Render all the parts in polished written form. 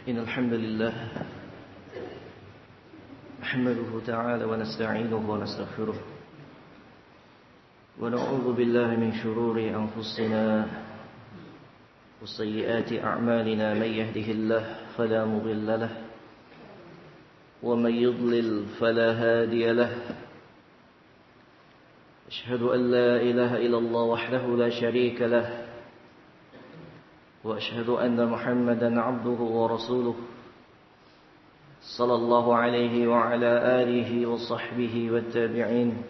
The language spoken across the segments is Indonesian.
إن الحمد لله نحمده تعالى ونستعينه ونستغفره ونعوذ بالله من شرور أنفسنا وسيئات أعمالنا من يهده الله فلا مضل له ومن يضلل فلا هادي له أشهد أن لا إله إلا الله وحده لا شريك له وأشهد أن محمدا عبده ورسوله صلى الله عليه وعلى آله وصحبه والتابعين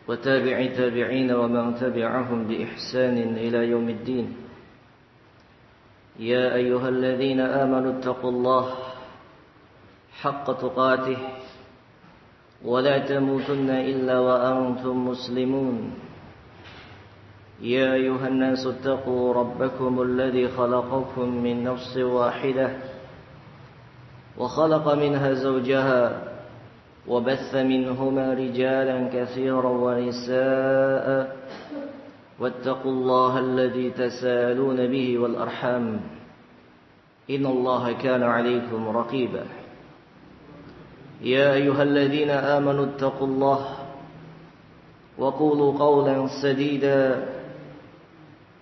وتابع التابعين ومن تبعهم بإحسان إلى يوم الدين. يا أيها الذين آمنوا اتقوا الله حق تقاته ولا تموتن إلا وأنتم مسلمون. يا أيها الناس اتقوا ربكم الذي خلقكم من نفس واحدة وخلق منها زوجها وبث منهما رجالا كثيرا ونساء واتقوا الله الذي تسالون به والأرحام إن الله كان عليكم رقيبا. يا أيها الذين آمنوا اتقوا الله وقولوا قولا سديدا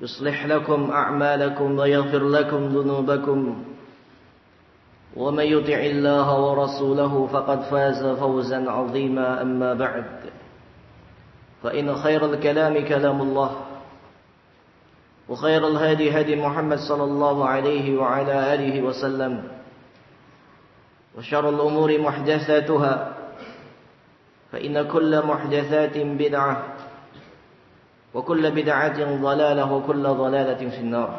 يصلح لكم أعمالكم ويغفر لكم ذنوبكم ومن يطع الله ورسوله فقد فاز فوزا عظيما. أما بعد فإن خير الكلام كلام الله وخير الهدي هدي محمد صلى الله عليه وعلى آله وسلم وشر الأمور محدثاتها فإن كل محدثات بدعة وكل بدعة ضلالة وكل ضلالة في النار.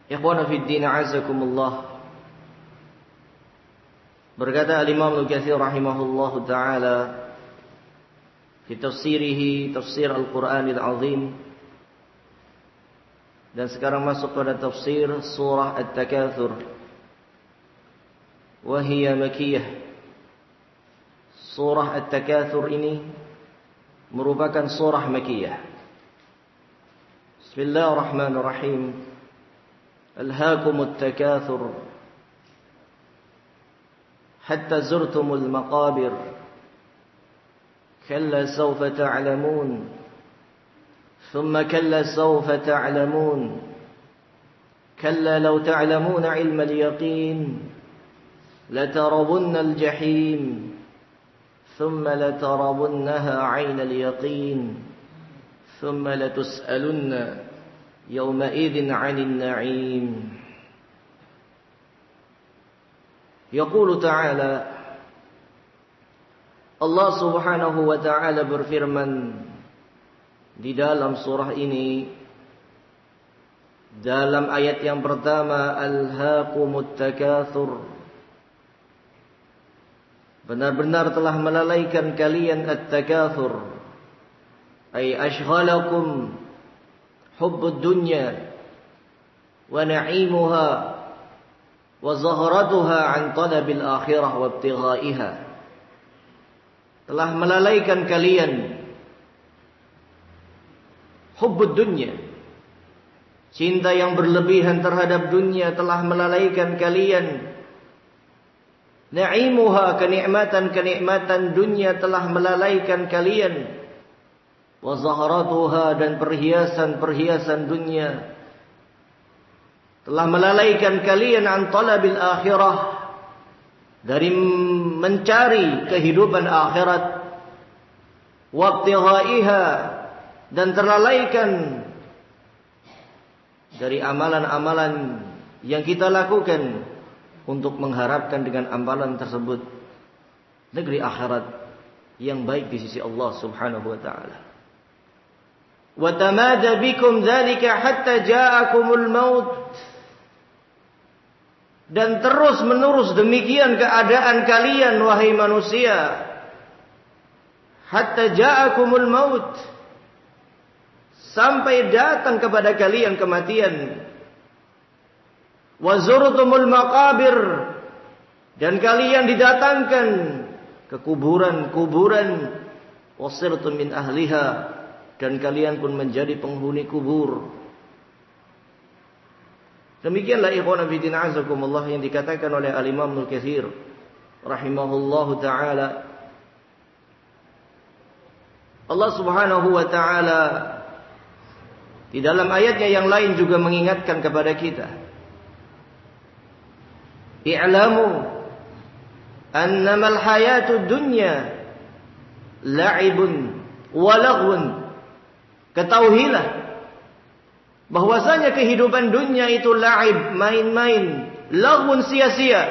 Ikhwana fi din azakumullah. Berkata al-Imam Al-Katsir rahimahullahu taala fi tafsirihi tafsir Al-Qur'an Al-Azim, dan sekarang masuk pada tafsir surah At-Takatsur wa hiya makkiyah. Surah At-Takatsur ini merupakan surah makkiyah. Bismillahirrahmanirrahim. Alhaakumut takatsur hatta zurtumul maqabir kalla sawfa ta'lamun thumma kalla sawfa ta'lamun kalla law ta'lamuna 'ilmal yaqin latarawunna al-jahim ثم لترونها عين اليقين ثم لتسألن يومئذ عن النعيم. يقول تعالى, Allah subhanahu wa ta'ala berfirman di dalam surah ini dalam ayat yang pertama, Alhaakumut takatsur, benar-benar telah melalaikan kalian at-takatsur, ay ashghalakum hubbud dunya wa na'imuha wa zahratuha an talabil akhirah wa ibtighaiha. Telah melalaikan kalian hubbud dunya, cinta yang berlebihan terhadap dunia telah melalaikan kalian. Na'imuha, kenikmatan-kenikmatan dunia telah melalaikan kalian. Wa zahratuha, dan perhiasan-perhiasan dunia telah melalaikan kalian an talabil akhirah, dari mencari kehidupan akhirat. Wa ibtighaiha, dan terlalaikan dari amalan-amalan yang kita lakukan untuk mengharapkan dengan amalan tersebut negeri akhirat yang baik di sisi Allah subhanahu wa ta'ala. Wa tamada bikum dzalika hatta ja'akumul maut, dan terus menerus demikian keadaan kalian wahai manusia, hatta ja'akumul maut, sampai datang kepada kalian kematian. Wa zurtumul maqabir, dan kalian didatangkan ke kuburan-kuburan. Wasirtum min ahliha, dan kalian pun menjadi penghuni kubur. Demikianlah ikhwan fillah azakumullah yang dikatakan oleh Al-Imam Ibnu Katsir rahimahullahu taala. Allah Subhanahu wa taala di dalam ayatnya yang lain juga mengingatkan kepada kita. I'lamu annamal hayatud dunya la'ibun wa laghwun. Ketahuilah bahwasanya kehidupan dunia itu la'ib, main-main, laghwun, sia-sia,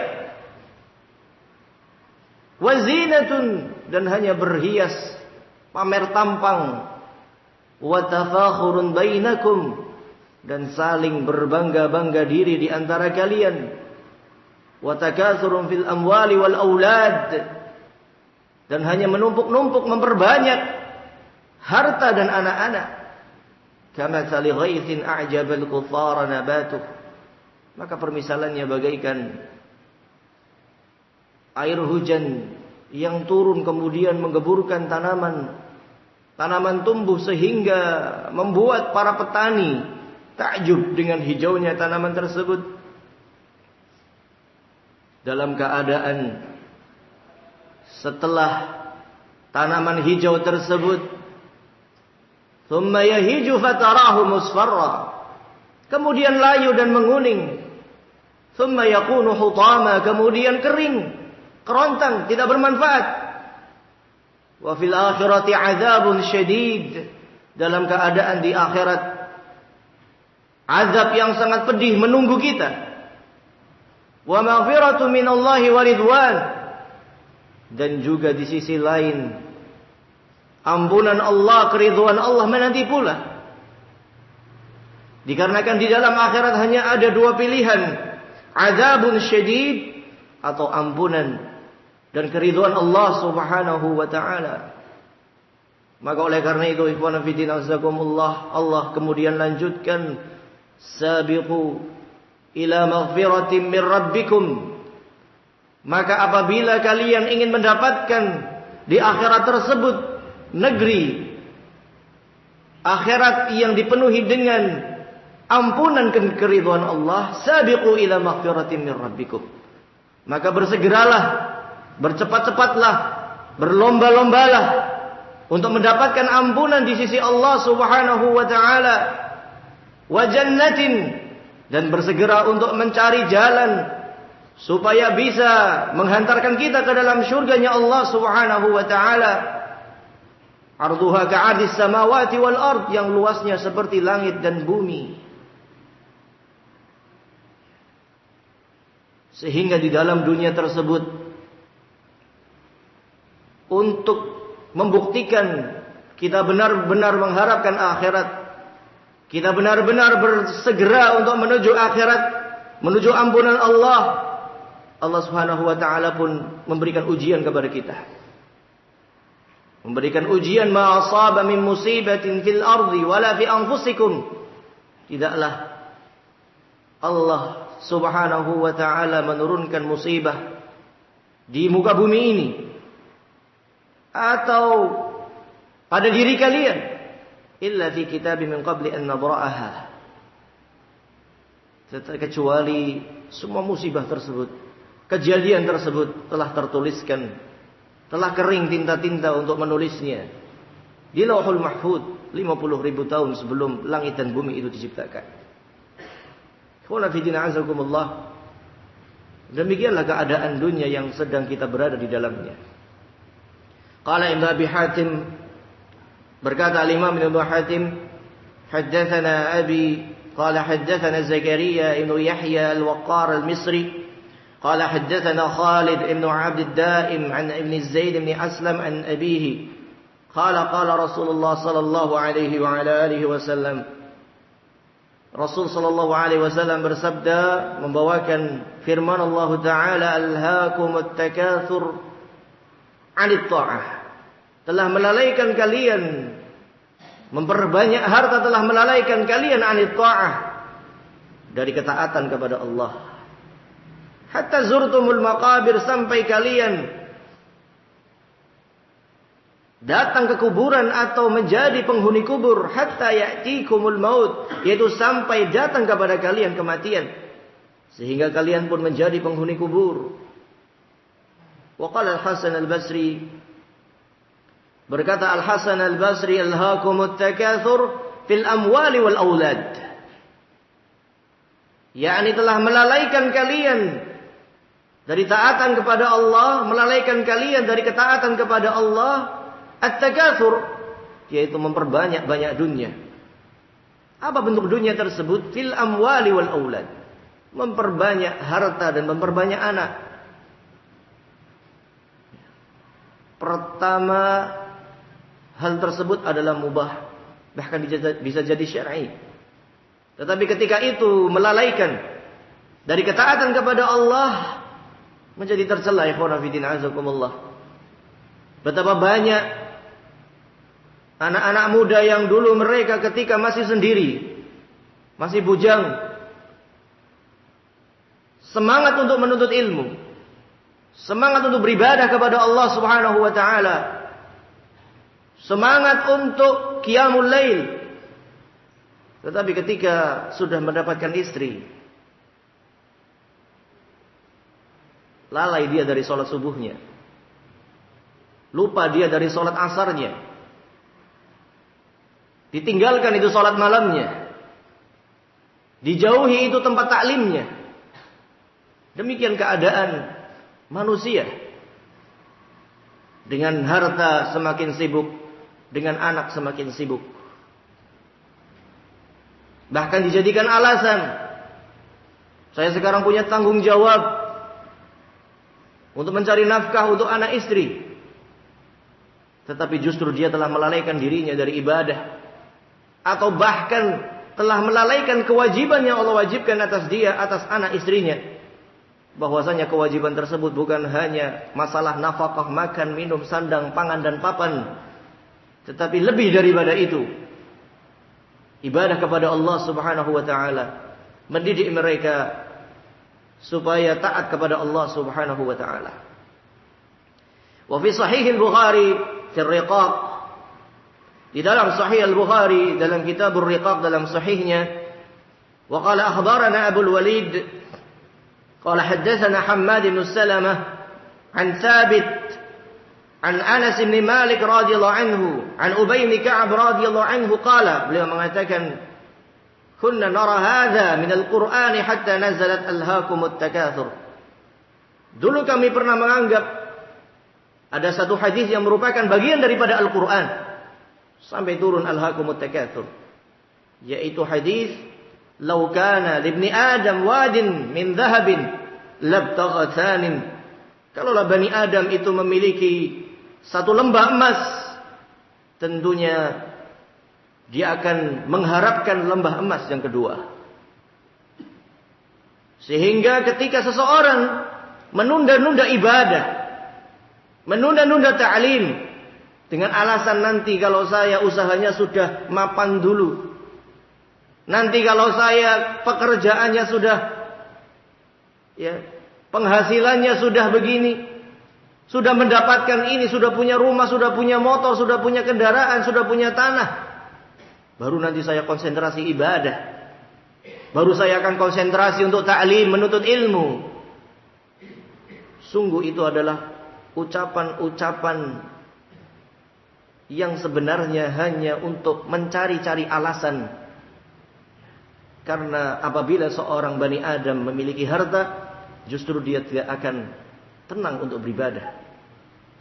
wa zinatun, dan hanya berhias, pamer tampang, wa tafakhurun bainakum, dan saling berbangga-bangga diri di antara kalian, wa takatsurun fil amwali wal aulad, dan hanya menumpuk-numpuk memperbanyak harta dan anak-anak. Kama sali ghaithin a'jabal kuffara nabatuh. Maka permisalannya bagaikan air hujan yang turun kemudian menggeburkan tanaman. Tanaman tumbuh sehingga membuat para petani takjub dengan hijaunya tanaman tersebut. Dalam keadaan setelah tanaman hijau tersebut, thumma yahiju fatarahu musfarra, kemudian layu dan menguning, thumma yakunu hutama, kemudian kering, kerontang, tidak bermanfaat. Wa fil akhirati adzabun syadid, dalam keadaan di akhirat azab yang sangat pedih menunggu kita. Wa maghfiratu minallahi wa ridwan, dan juga di sisi lain ampunan Allah, keridhaan Allah menanti pula. Dikarenakan di dalam akhirat hanya ada dua pilihan, adzabun syadid atau ampunan dan keridhaan Allah Subhanahu wa taala. Maka oleh karena itu ikhwan fillah azakumullah, Allah kemudian lanjutkan, sabiqu ila maghfiratin min rabbikum. Maka apabila kalian ingin mendapatkan di akhirat tersebut negeri akhirat yang dipenuhi dengan ampunan dan keridhaan Allah, sabiqu ila maghfiratin min rabbikum. Maka bersegeralah, bercepat-cepatlah, berlomba-lombalah untuk mendapatkan ampunan di sisi Allah Subhanahu wa taala, wa jannatin, dan bersegera untuk mencari jalan supaya bisa menghantarkan kita ke dalam surganya Allah Subhanahu wa taala. Arduha ka'ardis samawati wal ard, yang luasnya seperti langit dan bumi. Sehingga di dalam dunia tersebut, untuk membuktikan kita benar-benar mengharapkan akhirat, kita benar-benar bersegera untuk menuju akhirat, menuju ampunan Allah, Allah Subhanahu wa taala pun memberikan ujian kepada kita. Memberikan ujian, ma asaba min musibatin fil ardi wala fi anfusikum. Tidaklah Allah Subhanahu wa taala menurunkan musibah di muka bumi ini atau pada diri kalian illa fi kitabin min qabli an nabra'aha, kecuali semua musibah tersebut, kejadian tersebut telah tertuliskan, telah kering tinta-tinta untuk menulisnya di Lauhul Mahfuz 50.000 tahun sebelum langit dan bumi itu diciptakan. Khawna fi din azakumullah. Demikianlah keadaan dunia yang sedang kita berada di dalamnya. Qala Ibnu Abi Hatim, berkata Al-Imam Ibnu Hatim, haddatsana Abi qala haddatsana Zakaria Ibnu Yahya Al-Waqqar Al-Misri qala haddatsana Khalid Ibnu Abd Ad-Daim an Ibn Zaid Ibn Aslam an abihi qala qala Rasulullah sallallahu alaihi wa ala alihi wasallam, Rasul sallallahu alaihi wasallam bersabda membawakan firman Allah taala, alhaakumut takatsur 'anit tha'ah, telah melalaikan kalian, memperbanyak harta telah melalaikan kalian 'anit tha'ah, dari ketaatan kepada Allah. Hatta zurtumul maqabir, sampai kalian datang ke kuburan atau menjadi penghuni kubur hatta ya'tikumul maut, yaitu sampai datang kepada kalian kematian sehingga kalian pun menjadi penghuni kubur. Wa qala Al-Hasan Al-Basri, berkata Al-Hasan Al-Basri, alhaakumut takatsur fil amwali wal aulad, yakni telah melalaikan kalian dari taatan kepada Allah, melalaikan kalian dari ketaatan kepada Allah, at-takatsur, yaitu memperbanyak dunia. Apa bentuk dunia tersebut? Fil amwali wal aulad, memperbanyak harta dan memperbanyak anak. Pertama, hal tersebut adalah mubah, bahkan bisa jadi syar'i. Tetapi ketika itu melalaikan dari ketaatan kepada Allah, menjadi tercela. Ikhwan fillah azakumullah. Betapa banyak anak-anak muda yang dulu mereka ketika masih sendiri, masih bujang, semangat untuk menuntut ilmu, semangat untuk beribadah kepada Allah Subhanahu wa taala, semangat untuk qiyamul lail. Tetapi ketika sudah mendapatkan istri, lalai dia dari sholat subuhnya, lupa dia dari sholat asarnya, ditinggalkan itu sholat malamnya, dijauhi itu tempat taklimnya. Demikian keadaan manusia. Dengan harta semakin sibuk, dengan anak semakin sibuk. Bahkan dijadikan alasan, saya sekarang punya tanggung jawab untuk mencari nafkah untuk anak istri. Tetapi justru dia telah melalaikan dirinya dari ibadah, atau bahkan telah melalaikan kewajiban yang Allah wajibkan atas dia, atas anak istrinya. Bahwasanya kewajiban tersebut bukan hanya masalah nafkah, makan, minum, sandang, pangan dan papan, tetapi lebih daripada itu, ibadah kepada Allah Subhanahu wa taala, mendidik mereka supaya taat kepada Allah Subhanahu wa taala. Wa fi sahih al-Bukhari fi ar-riqaq, di dalam sahih al-Bukhari dalam kitab ar-riqaq dalam sahihnya, wa qala akhbarana Abu al-Walid qala haddatsana Hammad bin Salamah an Thabit an Anas bin Malik radhiyallahu anhu an Ubay bin Ka'ab radhiyallahu anhu qala, beliau mengatakan, kunna nara hadza min al-Qur'an hatta nazalat alhaakumut takatsur. Dulu kami pernah menganggap ada satu hadis yang merupakan bagian daripada Al-Qur'an sampai turun alhaakumut takatsur, yaitu hadis law kana libni adam wadin min dhahabin labtagha thanin. Kalaulah Bani Adam itu memiliki satu lembah emas, tentunya dia akan mengharapkan lembah emas yang kedua. Sehingga ketika seseorang menunda-nunda ibadah, menunda-nunda ta'lim dengan alasan nanti kalau saya usahanya sudah mapan dulu, nanti kalau saya pekerjaannya sudah, penghasilannya sudah begini, sudah mendapatkan ini, sudah punya rumah, sudah punya motor, sudah punya kendaraan, sudah punya tanah, baru nanti saya konsentrasi ibadah, baru saya akan konsentrasi untuk ta'lim, menuntut ilmu. Sungguh itu adalah ucapan-ucapan yang sebenarnya hanya untuk mencari-cari alasan. Karena apabila seorang Bani Adam memiliki harta, justru dia tidak akan tenang untuk beribadah.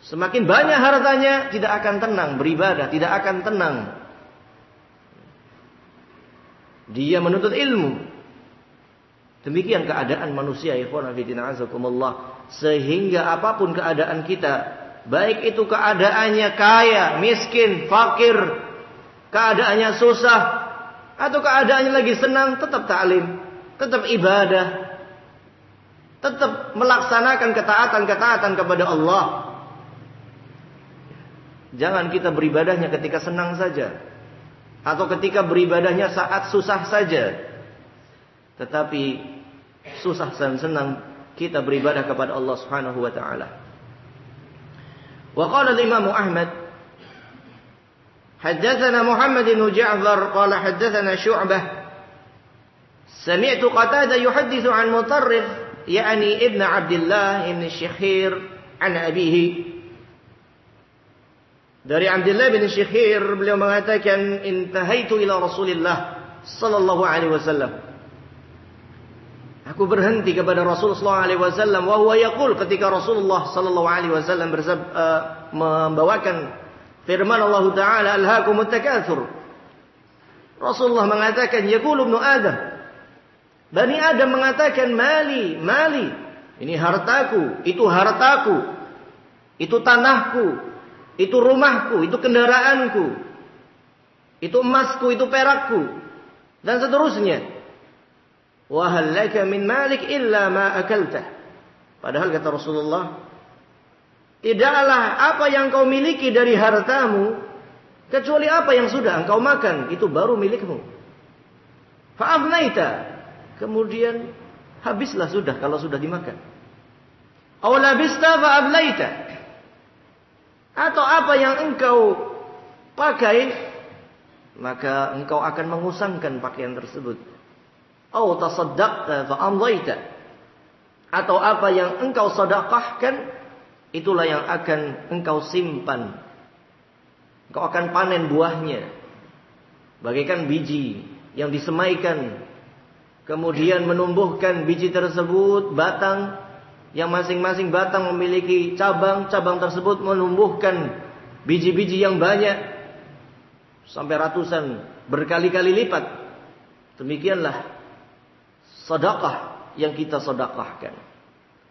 Semakin banyak hartanya, tidak akan tenang beribadah, tidak akan tenang dia menuntut ilmu. Demikian keadaan manusia, ikhwan fillah azakumullah. Sehingga apapun keadaan kita, baik itu keadaannya kaya, miskin, fakir, keadaannya susah, atau keadaannya lagi senang, tetap ta'lim, tetap ibadah, tetap melaksanakan ketaatan-ketaatan kepada Allah. Jangan kita beribadahnya ketika senang saja, atau ketika beribadahnya saat susah saja. Tetapi susah dan senang kita beribadah kepada Allah Subhanahu wa taala. Wa qala al-Imam Ahmad حدثنا محمد بن جعفر قال حدثنا شعبة سمعت قتادة يحدث عن مطرف يعني ابن عبد الله بن الشخير عن أبيه. Dari Abdullah bin Syikhir beliau mengatakan intahaitu ila Rasulillah sallallahu alaihi wasallam. Aku berhenti kepada Rasulullah sallallahu alaihi wasallam wa huwa yaqul, ketika Rasulullah sallallahu alaihi wasallam membawakan firman Allah taala alhaakumut takatsur. Rasulullah mengatakan yaqulu ibnu Adam. Bani Adam mengatakan mali, mali. Ini hartaku, itu hartaku. Itu tanahku. Itu rumahku, itu kendaraanku, itu emasku, itu perakku, dan seterusnya. Wa hal laka min malik illa ma akalta. Padahal kata Rasulullah, tidaklah apa yang kau miliki dari hartamu kecuali apa yang sudah engkau makan, itu baru milikmu. Fa'afnaita, kemudian habislah sudah kalau sudah dimakan. Aw labista fa'ablaita, atau apa yang engkau pakai, maka engkau akan mengusangkan pakaian tersebut. Atau tasaddaqta fa amdaita, atau apa yang engkau sedekahkan, itulah yang akan engkau simpan. Engkau akan panen buahnya. Bagaikan biji yang disemaikan, kemudian menumbuhkan biji tersebut batang, yang masing-masing batang memiliki cabang, cabang tersebut menumbuhkan biji-biji yang banyak sampai ratusan, berkali-kali lipat. Demikianlah sedekah yang kita sedekahkan.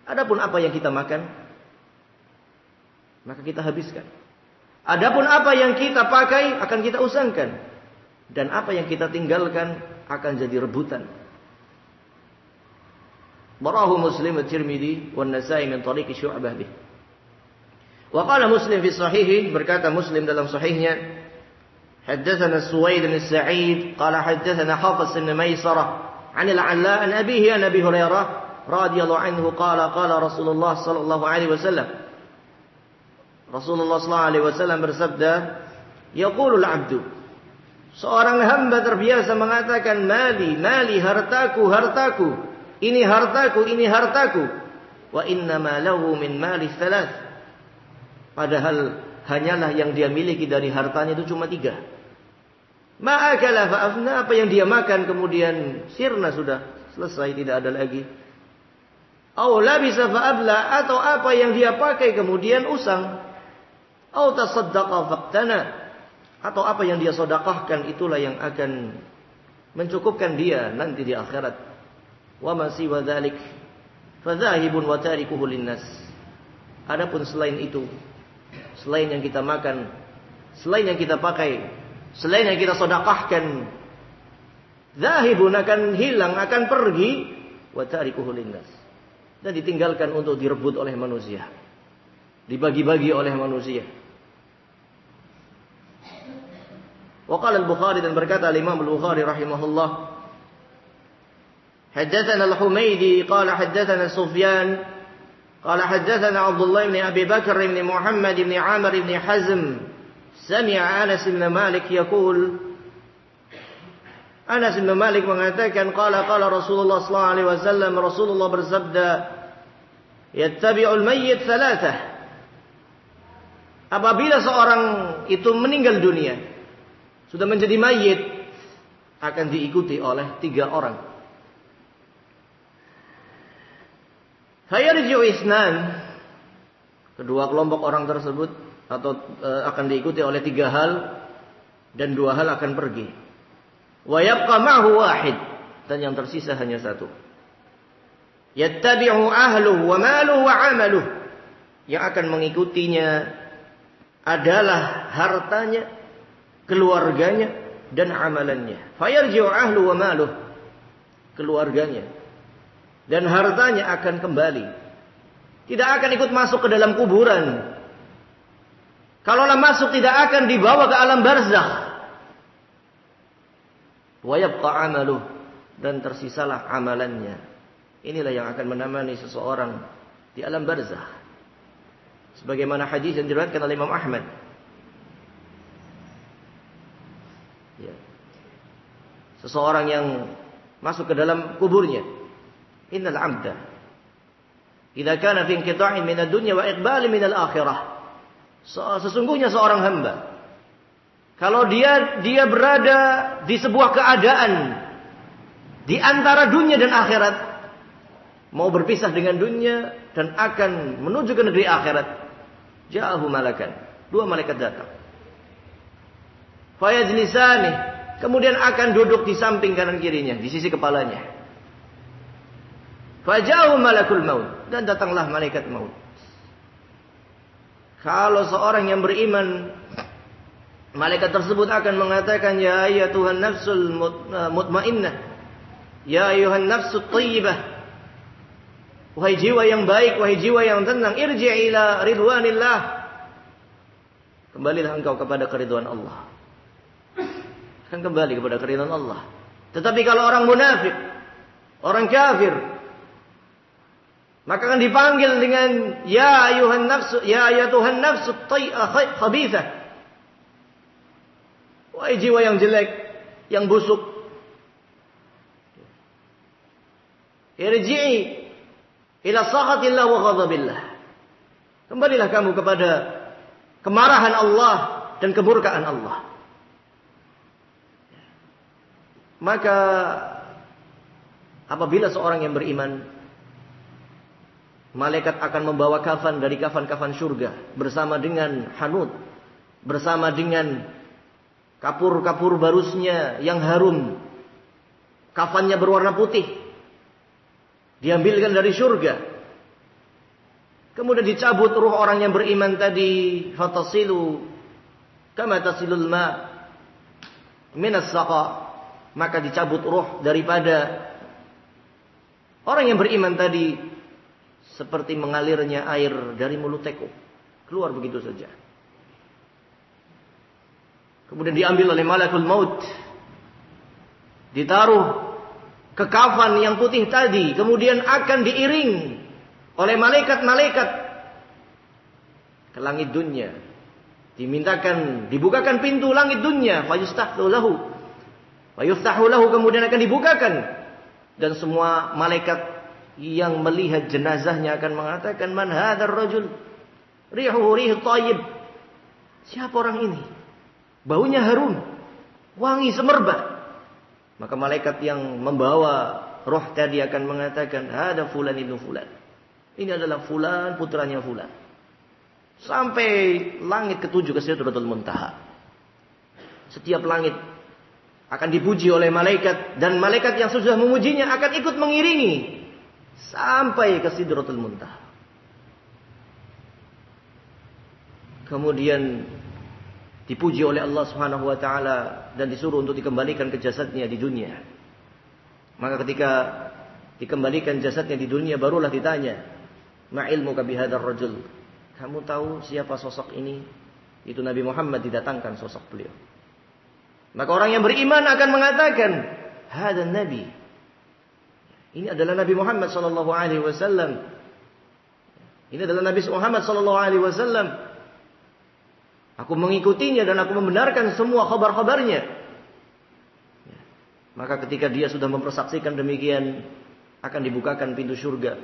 Adapun apa yang kita makan, maka kita habiskan. Adapun apa yang kita pakai akan kita usangkan, dan apa yang kita tinggalkan akan jadi rebutan. Barahu Muslim at-Tirmidzi wan Nasa'i min tariq Syu'bah bih. Wa qala Muslim fi sahihi, berkata Muslim dalam sahihnya, haddatsana Suwaid bin Sa'id qala haddatsana Hafiz bin Maisarah 'an al-'Alla an abihi an Abi Hurairah radhiyallahu anhu qala qala Rasulullah sallallahu alaihi wasallam. Rasulullah sallallahu alaihi wasallam bersabda, yaqulu al-'abdu, seorang hamba terbiasa mengatakan mali, mali, hartaku, hartaku. Ini hartaku, ini hartaku. Wa innama lahu min mali thalath. Padahal hanyalah yang dia miliki dari hartanya itu cuma 3. Ma'akala fa'afna, apa yang dia makan kemudian sirna, sudah selesai, tidak ada lagi. Aw labisa fa'abla, atau apa yang dia pakai kemudian usang. Aw tasaddaqa faqtana, atau apa yang dia sedekahkan itulah yang akan mencukupkan dia nanti di akhirat. Wa ma siwa dzalik fadzahibun wa tarikuhu linnas. Adapun selain itu, selain yang kita makan, selain yang kita pakai, selain yang kita sedekahkan, zahibun, akan hilang, akan pergi, wa tarikuhu linnas, dan ditinggalkan untuk direbut oleh manusia, dibagi-bagi oleh manusia. Wa qala al-Bukhari, dan berkata Imam al-Bukhari rahimahullah, حدثنا الحميدي قال حدثنا سفيان قال حدثنا عبد الله بن أبي بكر بن محمد بن عامر بن حزم سمع أنس بن مالك يقول, Anas bin Malik mengatakan qala Rasulullah sallallahu alaihi wasallam, Rasulullah bersabda, yattabi'ul mayyit thalathah, apabila seorang itu meninggal dunia, sudah menjadi mayit, akan diikuti oleh 3 orang. Fayarji'u isnan, kedua kelompok orang tersebut atau akan diikuti oleh 3 hal, dan 2 hal akan pergi. Wa yabqa ma'hu wahid, dan yang tersisa hanya 1. Yattabi'u ahluhu wa maluhu wa 'amaluhu, yang akan mengikutinya adalah hartanya, keluarganya, dan amalannya. Fayarji'u ahluhu wa maluhu, keluarganya dan hartanya akan kembali. Tidak akan ikut masuk ke dalam kuburan. Kalaulah masuk, tidak akan dibawa ke alam barzakh. Wa yabqa 'amaluh, dan tersisalah amalannya. Inilah yang akan menemani seseorang di alam barzakh. Sebagaimana hadis yang diriwayatkan oleh Imam Ahmad. seseorang yang masuk ke dalam kuburnya. Innal 'abda idza kana fi inqita'in min ad-dunya wa iqbalin min al-akhirah. Sesungguhnya seorang hamba kalau dia berada di sebuah keadaan di antara dunia dan akhirat, mau berpisah dengan dunia dan akan menuju ke negeri akhirat, ja'ahu malakan, 2 malaikat datang. Fayajlisani, kemudian akan duduk di samping kanan kirinya, di sisi kepalanya. Faja'ahu malakul maut, dan datanglah malaikat maut. Kalau seorang yang beriman, malaikat tersebut akan mengatakan, ya ayyatuhan nafsul mutmainnah, ya ayyuhan nafsut thayyibah, wahai jiwa yang baik, wahai jiwa yang tenang, irji' ila ridwanillah, kembalilah engkau kepada keridhaan Allah. Akan kembali kepada keridhaan Allah. Tetapi kalau orang munafik, orang kafir, maka akan dipanggil dengan ya ayuhan nafsu, ya ayatuhan nafsu khabithah, wahai jiwa yang jelek, yang busuk, irji'i ila sakhatillah wa ghadabillah, kembalilah kamu kepada kemarahan Allah dan kemurkaan Allah. Maka apabila seorang yang beriman, malaikat akan membawa kafan dari kafan-kafan surga bersama dengan hanut, bersama dengan kapur-kapur barusnya yang harum. Kafannya berwarna putih, diambilkan dari surga. Kemudian dicabut ruh orang yang beriman tadi, fatasilu kama tasilul ma minas saqa, maka dicabut ruh daripada orang yang beriman tadi seperti mengalirnya air dari mulut teko, keluar begitu saja. Kemudian diambil oleh malakul maut, ditaruh ke kafan yang putih tadi, kemudian akan diiring oleh malaikat-malaikat ke langit dunia. Dibukakan pintu langit dunia, fayustahtu lahu, kemudian akan dibukakan, dan semua malaikat yang melihat jenazahnya akan mengatakan, man hadzal rajul rihuhu rihut thayyib, siapa orang ini, baunya harum, wangi semerbak. Maka malaikat yang membawa roh tadi akan mengatakan, hada fulan ibnu fulan, ini adalah fulan putranya fulan. Sampai langit ke-7 ke Sidratul Muntaha. Setiap langit akan dipuji oleh malaikat, dan malaikat yang sudah memujinya akan ikut mengiringi sampai ke Sidratul Muntaha. Kemudian dipuji oleh Allah Subhanahu wa taala dan disuruh untuk dikembalikan ke jasadnya di dunia. Maka ketika dikembalikan jasadnya di dunia, barulah ditanya, ma ilmuka bihadzal rajul, kamu tahu siapa sosok ini? Itu Nabi Muhammad, didatangkan sosok beliau. Maka orang yang beriman akan mengatakan, hadzal nabi, ini adalah Nabi Muhammad sallallahu alaihi wasallam. Ini adalah Nabi Muhammad sallallahu alaihi wasallam. Aku mengikutinya dan aku membenarkan semua kabar-kabarnya. Maka ketika dia sudah mempersaksikan demikian, akan dibukakan pintu surga,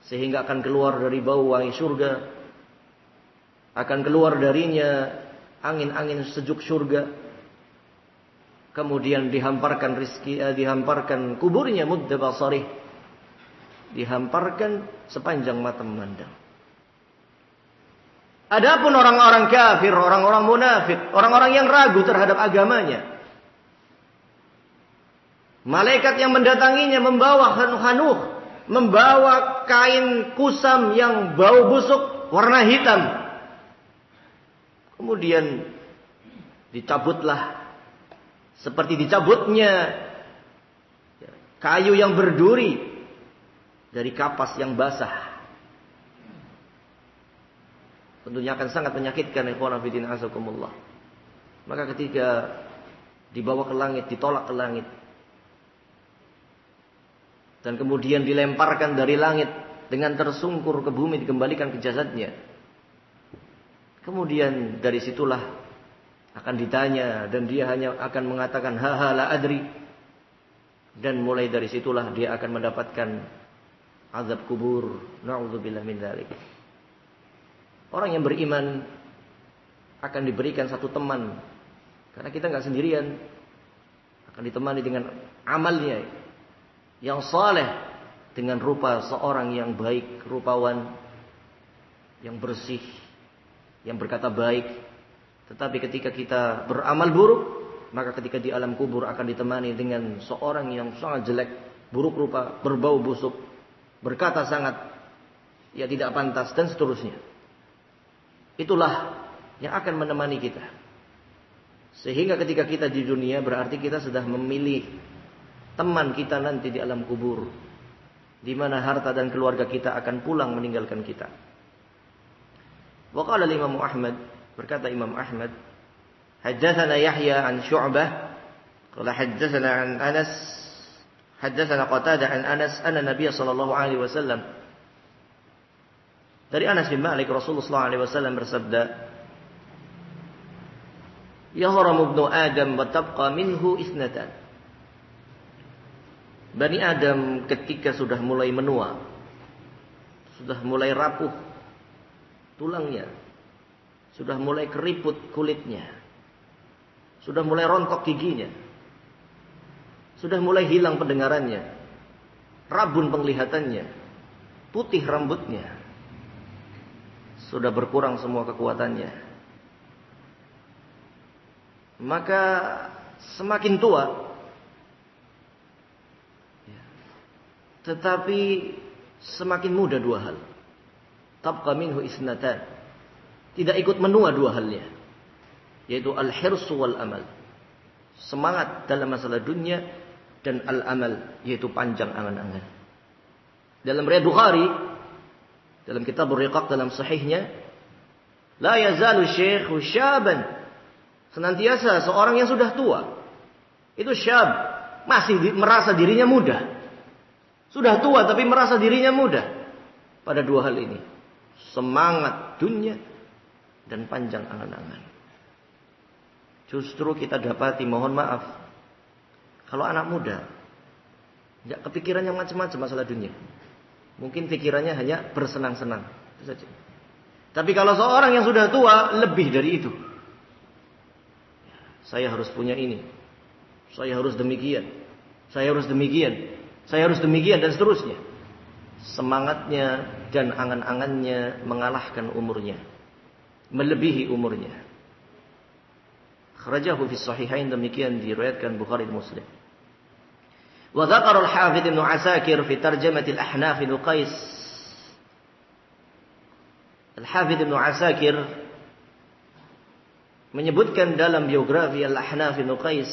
sehingga akan keluar dari bau wangi surga, akan keluar darinya angin-angin sejuk surga. Kemudian dihamparkan dihamparkan kuburnya mudda basarih, dihamparkan sepanjang mata memandang. Adapun orang-orang kafir, orang-orang munafik, orang-orang yang ragu terhadap agamanya, malaikat yang mendatanginya membawa hanuh, membawa kain kusam yang bau busuk warna hitam. Kemudian dicabutlah, seperti dicabutnya kayu yang berduri dari kapas yang basah. Tentunya akan sangat menyakitkan, ikhwan fillah azakumullah. Maka ketika dibawa ke langit, ditolak ke langit, dan kemudian dilemparkan dari langit dengan tersungkur ke bumi, dikembalikan ke jasadnya. Kemudian dari situlah akan ditanya dan dia hanya akan mengatakan ha la adri, dan mulai dari situlah dia akan mendapatkan azab kubur. Na'udzubillah min dzalik. Orang yang beriman akan diberikan satu teman, karena kita enggak sendirian, akan ditemani dengan amalnya yang saleh, dengan rupa seorang yang baik, rupawan, yang bersih, yang berkata baik. Tetapi ketika kita beramal buruk, maka ketika di alam kubur akan ditemani dengan seorang yang sangat jelek, buruk rupa, berbau busuk, berkata sangat ya tidak pantas, dan seterusnya. Itulah yang akan menemani kita. Sehingga ketika kita di dunia, berarti kita sudah memilih teman kita nanti di alam kubur, di mana harta dan keluarga kita akan pulang meninggalkan kita. Wa qala Imam Ahmad, berkata Imam Ahmad, haddatsana Yahya an Syu'bah, qala haddatsana an Anas, haddatsana Qatadah an Anas anna Nabiy sallallahu alaihi wasallam, dari Anas bin Malik, Rasulullah sallallahu alaihi wasallam bersabda, yahramu ibnu Adam wa tabqa minhu isnatan. Bani Adam ketika sudah mulai menua, sudah mulai rapuh tulangnya, sudah mulai keriput kulitnya, sudah mulai rontok giginya, sudah mulai hilang pendengarannya, rabun penglihatannya, putih rambutnya, sudah berkurang semua kekuatannya, maka semakin tua, tetapi semakin muda dua hal. Tabqa minhu isnatan, tidak ikut menua dua halnya, yaitu al-hirsu wal amal, semangat dalam masalah dunia, dan al-amal, yaitu panjang angan-angan. Dalam riwayat Bukhari, dalam kitab Ar-Riqaq dalam sahihnya, la yazalu syekhu syaban, senantiasa seorang yang sudah tua itu syab, masih merasa dirinya muda. Sudah tua tapi merasa dirinya muda pada dua hal ini, semangat dunia dan panjang angan-angan. Justru kita dapati, mohon maaf, kalau anak muda tidak kepikiran yang macam-macam masalah dunia, mungkin pikirannya hanya bersenang-senang, itu saja. Tapi kalau seorang yang sudah tua, lebih dari itu. Saya harus punya ini, saya harus demikian, saya harus demikian, saya harus demikian, dan seterusnya. Semangatnya dan angan-angannya mengalahkan umurnya, melebihi umurnya. Kharajahu fi sahihain, demikian diriwayatkan Bukhari dan Muslim. Wa dzakara al-Hafidz Ibnu Asakir fi tarjamati al-Ahnaf bin Qais. Al-Hafidz Ibnu Asakir menyebutkan dalam biografi al-Ahnaf bin Qais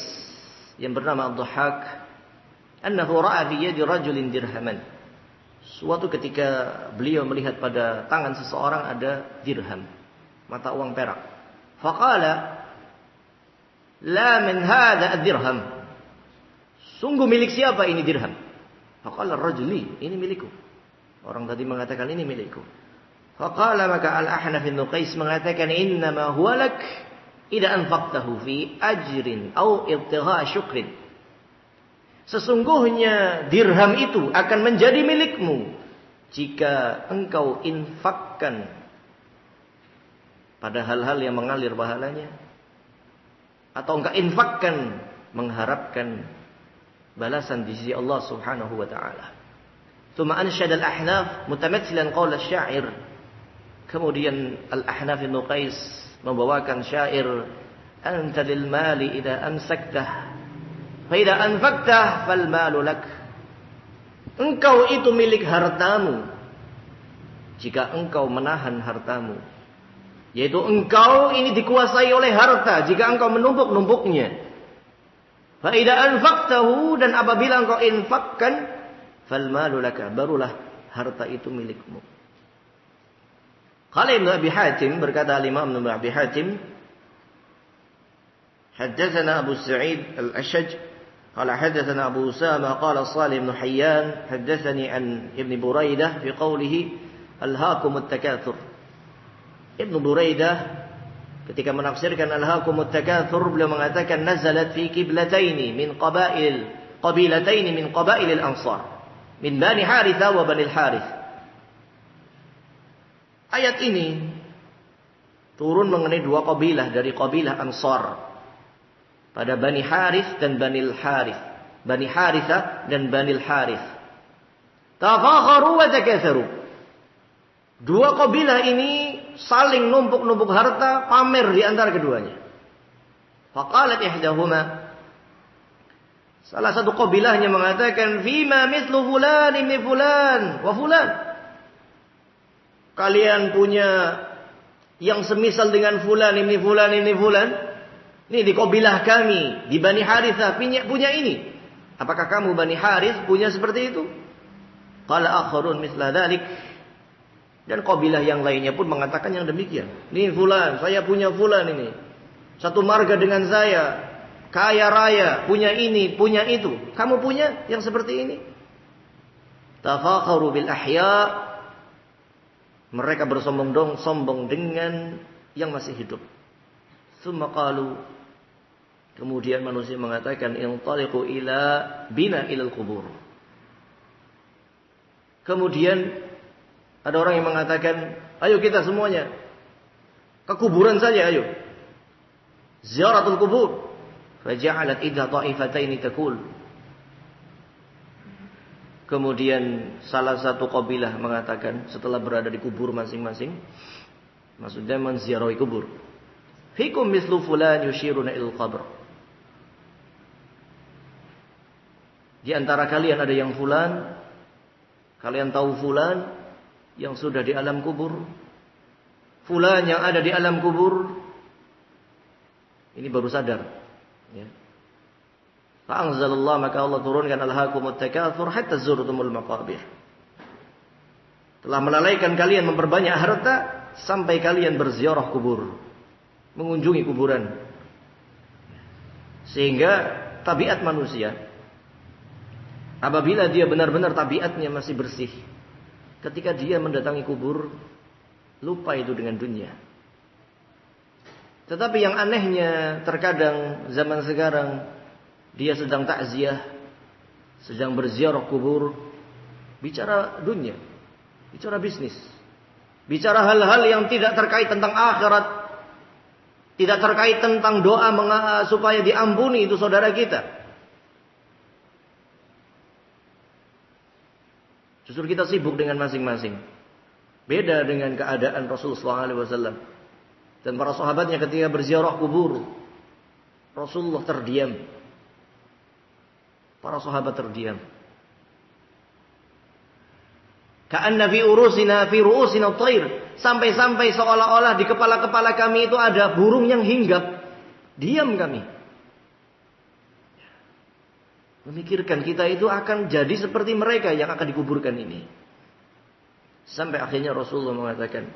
yang bernama Ad-Dhahhak, annahu ra'a fi yadi rajulin dirhaman. Suatu ketika beliau melihat pada tangan seseorang ada dirham, mata uang perak. Faqala, la min hadha ad-dirham, sungguh milik siapa ini dirham? Faqala ar-rajuli, ini milikku. Orang tadi mengatakan ini milikku. Faqala, maka al-Ahnaf bin Qais mengatakan, innama huwa lak idza anfaqtahu fi ajrin aw ibtigha syukrin. Sesungguhnya dirham itu akan menjadi milikmu jika engkau infakkan pada hal-hal yang mengalir pahalanya, atau engkau infakkan mengharapkan balasan di sisi Allah Subhanahu wa taala. Tsumma anshada al-Ahnaf mutamatsilan qaul asy-sya'ir. Kemudian al-Ahnaf bin Qais membawakan syair, anta lil mali idza amsaktah fa idza anfaqtah fal malu lak. Engkau itu milik hartamu jika engkau menahan hartamu, yaitu engkau ini dikuasai oleh harta jika engkau menumpuk-numpuknya. Fa idza anfaqtahu, dan apabila engkau infakkan, fal malu lak, barulah harta itu milikmu. Qala Ibnu Abi Hatim, berkata Imam Ibnu Abi Hatim, haddatsana Abu Sa'id al-Ashaj qala haddatsana Abu Usama qala Shalih bin Hayyan haddatsani an Ibn Buraidah fi qawlihi alhaakumut takatsur. Ibnu Buraidah ketika menafsirkan alhaakumut takatsur, beliau mengatakan nazalat fi qiblataini min qabilataini min qabailil ansar, min Bani Harithah wa Bani Harith. Ayat ini turun mengenai dua kabilah dari kabilah Ansar, pada Bani Harith dan Bani Harith, Bani Harithah dan Bani Harith. Tafakharu wa takatsaru. Dua kabilah ini saling numpuk-numpuk harta, pamer di antara keduanya. Faqalat ihdahuma, salah satu kabilahnya mengatakan, "Fima mithlu fulan ibni fulan wa fulan." Kalian punya yang semisal dengan fulan ibni fulan ibni fulan. Ini di kabilah kami, di Bani Harithah punya ini. Apakah kamu Bani Harith punya seperti itu? Qala akharun mithla dzalik. Dan kabilah yang lainnya pun mengatakan yang demikian. Ini fulan, saya punya fulan ini. Satu marga dengan saya, kaya raya, punya ini, punya itu. Kamu punya yang seperti ini? Tafakharu bil ahya. Mereka bersombong dengan yang masih hidup. Tsumma qalu, kemudian manusia mengatakan, intaliqu ila bina ilal kubur. Kemudian ada orang yang mengatakan, ayo kita semuanya ke kuburan saja, ayo. Ziaratul kubur. Faja'alat idha ta'ifataini taqul. Kemudian salah satu kabilah mengatakan setelah berada di kubur masing-masing, maksudnya menziarahi kubur. Fikum mislu fulan yushiruna ilal qabr. Di antara kalian ada yang fulan, kalian tahu fulan yang sudah di alam kubur, fulan yang ada di alam kubur, ini baru sadar. Ya. Fa'anzalallah, maka Allah turunkan alhaakumut takatsur hatta zurtumul maqabir. Telah melalaikan kalian memperbanyak harta sampai kalian berziarah kubur, mengunjungi kuburan. Sehingga tabiat manusia, apabila dia benar-benar tabiatnya masih bersih, ketika dia mendatangi kubur, lupa itu dengan dunia. Tetapi yang anehnya, terkadang zaman sekarang dia sedang takziah, sedang berziarah kubur, bicara dunia, bicara bisnis, bicara hal-hal yang tidak terkait tentang akhirat, tidak terkait tentang doa supaya diampuni itu saudara kita. Justru kita sibuk dengan masing-masing. Beda dengan keadaan Rasulullah SAW dan para sahabatnya ketika berziarah kubur. Rasulullah terdiam. Para sahabat terdiam. Ka'anna fi urusina fi ru'usina thair. Sampai-sampai seolah-olah di kepala-kepala kami itu ada burung yang hinggap. Diam kami. Memikirkan kita itu akan jadi seperti mereka yang akan dikuburkan ini. Sampai akhirnya Rasulullah mengatakan,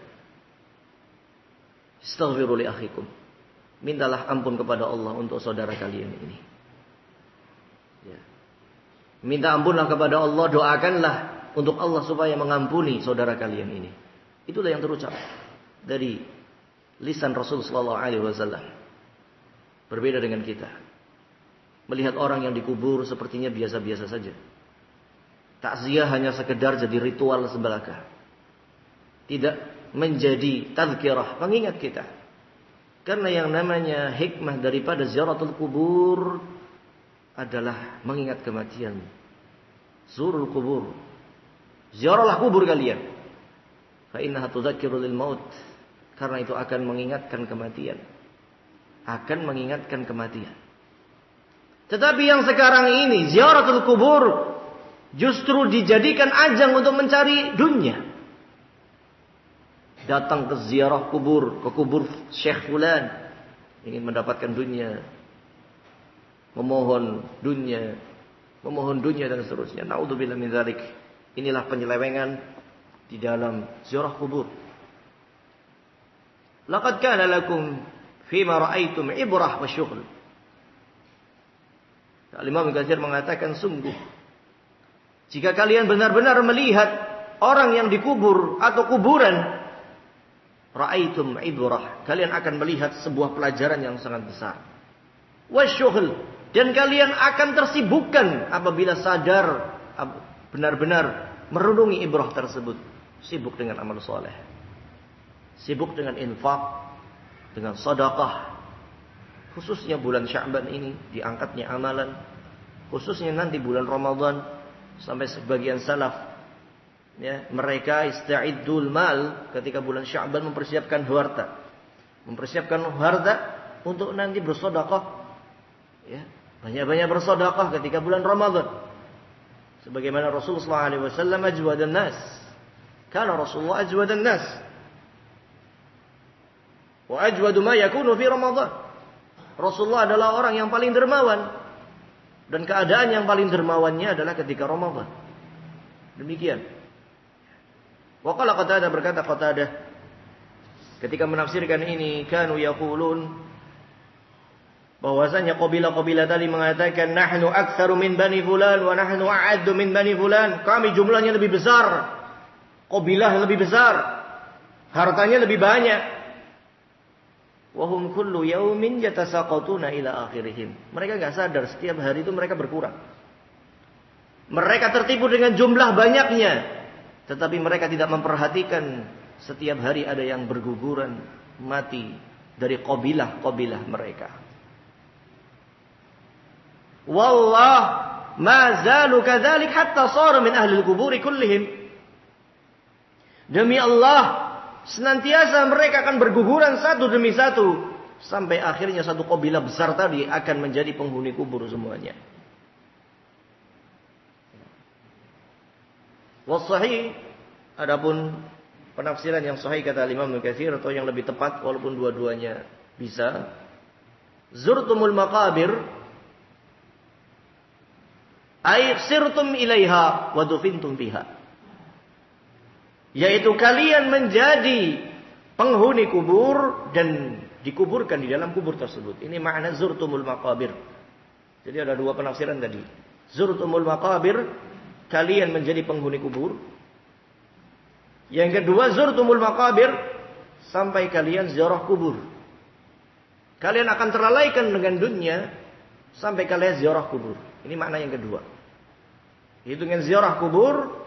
"Astaghfiru li akhikum." Mintalah ampun kepada Allah untuk saudara kalian ini. Ya. Minta ampunlah kepada Allah, doakanlah untuk Allah supaya mengampuni saudara kalian ini. Itulah yang terucap dari lisan Rasul sallallahu alaihi wasallam. Berbeda dengan kita. Melihat orang yang dikubur sepertinya biasa-biasa saja. Takziah hanya sekedar jadi ritual sebelaka. Tidak menjadi tazkirah, pengingat kita. Karena yang namanya hikmah daripada ziaratul kubur adalah mengingat kematian. Zurul kubur. Ziarahlah kubur kalian. Fa innaha tudzakiru lil maut. Karena itu akan mengingatkan kematian. Akan mengingatkan kematian. Tetapi yang sekarang ini ziaratul kubur justru dijadikan ajang untuk mencari dunia. Datang ke ziarah kubur, ke kubur Syekh Fulan, ingin mendapatkan dunia. Memohon dunia dan seterusnya. Naudzubillah min dzalik. Inilah penyelewengan di dalam ziarah kubur. Laqad kana lakum fima ra'aitum ibrah wa syughl. Al-Imam Ibnu Katsir mengatakan, sungguh jika kalian benar-benar melihat orang yang dikubur atau kuburan, ra'aitum ibrah, kalian akan melihat sebuah pelajaran yang sangat besar. Wasyughul, dan kalian akan tersibukkan apabila sadar benar-benar merenungi ibrah tersebut. Sibuk dengan amal soleh, sibuk dengan infak, dengan sedekah. Khususnya bulan Sya'ban ini diangkatnya amalan, khususnya nanti bulan Ramadan. Sampai sebagian salaf, ya, mereka ista'iddul mal ketika bulan Sya'ban, mempersiapkan harta untuk nanti bersedekah, ya, banyak-banyak bersedekah ketika bulan Ramadan. Sebagaimana Rasulullah SAW ajwadan nas, kana Rasulullah ajwadan nas wa ajwadu ma yakunu fi Ramadan. Rasulullah adalah orang yang paling dermawan, dan keadaan yang paling dermawannya adalah ketika Ramadan. Demikian. Wa qala Qatadah, berkata Qatadah ketika menafsirkan ini, kanu yaqulun, bahwasanya kabilah-kabilah tadi mengatakan nahnu aktsaru min bani fulan wa nahnu a'addu min bani fulan. Kami jumlahnya lebih besar, kabilah lebih besar, hartanya lebih banyak. Wa hum kullu yaumin yatasaqatuna ila akhirihim. Mereka enggak sadar setiap hari itu mereka berkurang. Mereka tertipu dengan jumlah banyaknya, tetapi mereka tidak memperhatikan setiap hari ada yang berguguran mati dari kabilah-kabilah mereka. Wallah ma zalu kadzalik hatta sara min ahli al-qubur kullihim. Demi Allah, senantiasa mereka akan berguguran satu demi satu, sampai akhirnya satu kabilah besar tadi akan menjadi penghuni kubur semuanya. Wasahih, adapun penafsiran yang sahih kata Imam Ibnu Katsir, atau yang lebih tepat walaupun dua-duanya bisa, zurtumul maqabir ay sirtum ilaiha wa dufintum fiha, yaitu kalian menjadi penghuni kubur dan dikuburkan di dalam kubur tersebut. Ini makna zurtumul maqabir. Jadi ada dua penafsiran tadi. Zurtumul maqabir, kalian menjadi penghuni kubur. Yang kedua, zurtumul maqabir, sampai kalian ziarah kubur. Kalian akan terlalaikan dengan dunia sampai kalian ziarah kubur. Ini makna yang kedua. Itu dengan ziarah kubur,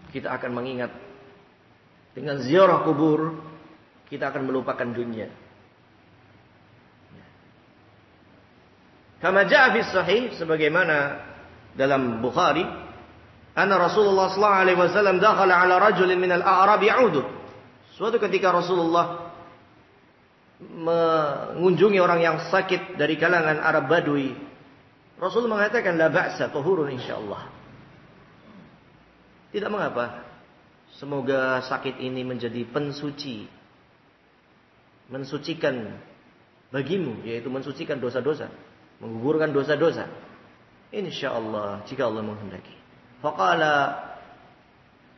kita akan mengingat. Dengan ziarah kubur, kita akan melupakan dunia. Kama jaa fi sahih, sebagaimana dalam Bukhari, anna Rasulullah sallallahu alaihi wasallam dakhala ala rajulin min al-a'rab ya'udu. Suatu ketika Rasulullah mengunjungi orang yang sakit dari kalangan Arab Badui. Rasul mengatakan la ba'sa tahurun insyaallah. Tidak mengapa. Semoga sakit ini menjadi pensuci, mensucikan bagimu, yaitu mensucikan dosa-dosa, menggugurkan dosa-dosa. Insyaallah, jika Allah menghendaki. Faqala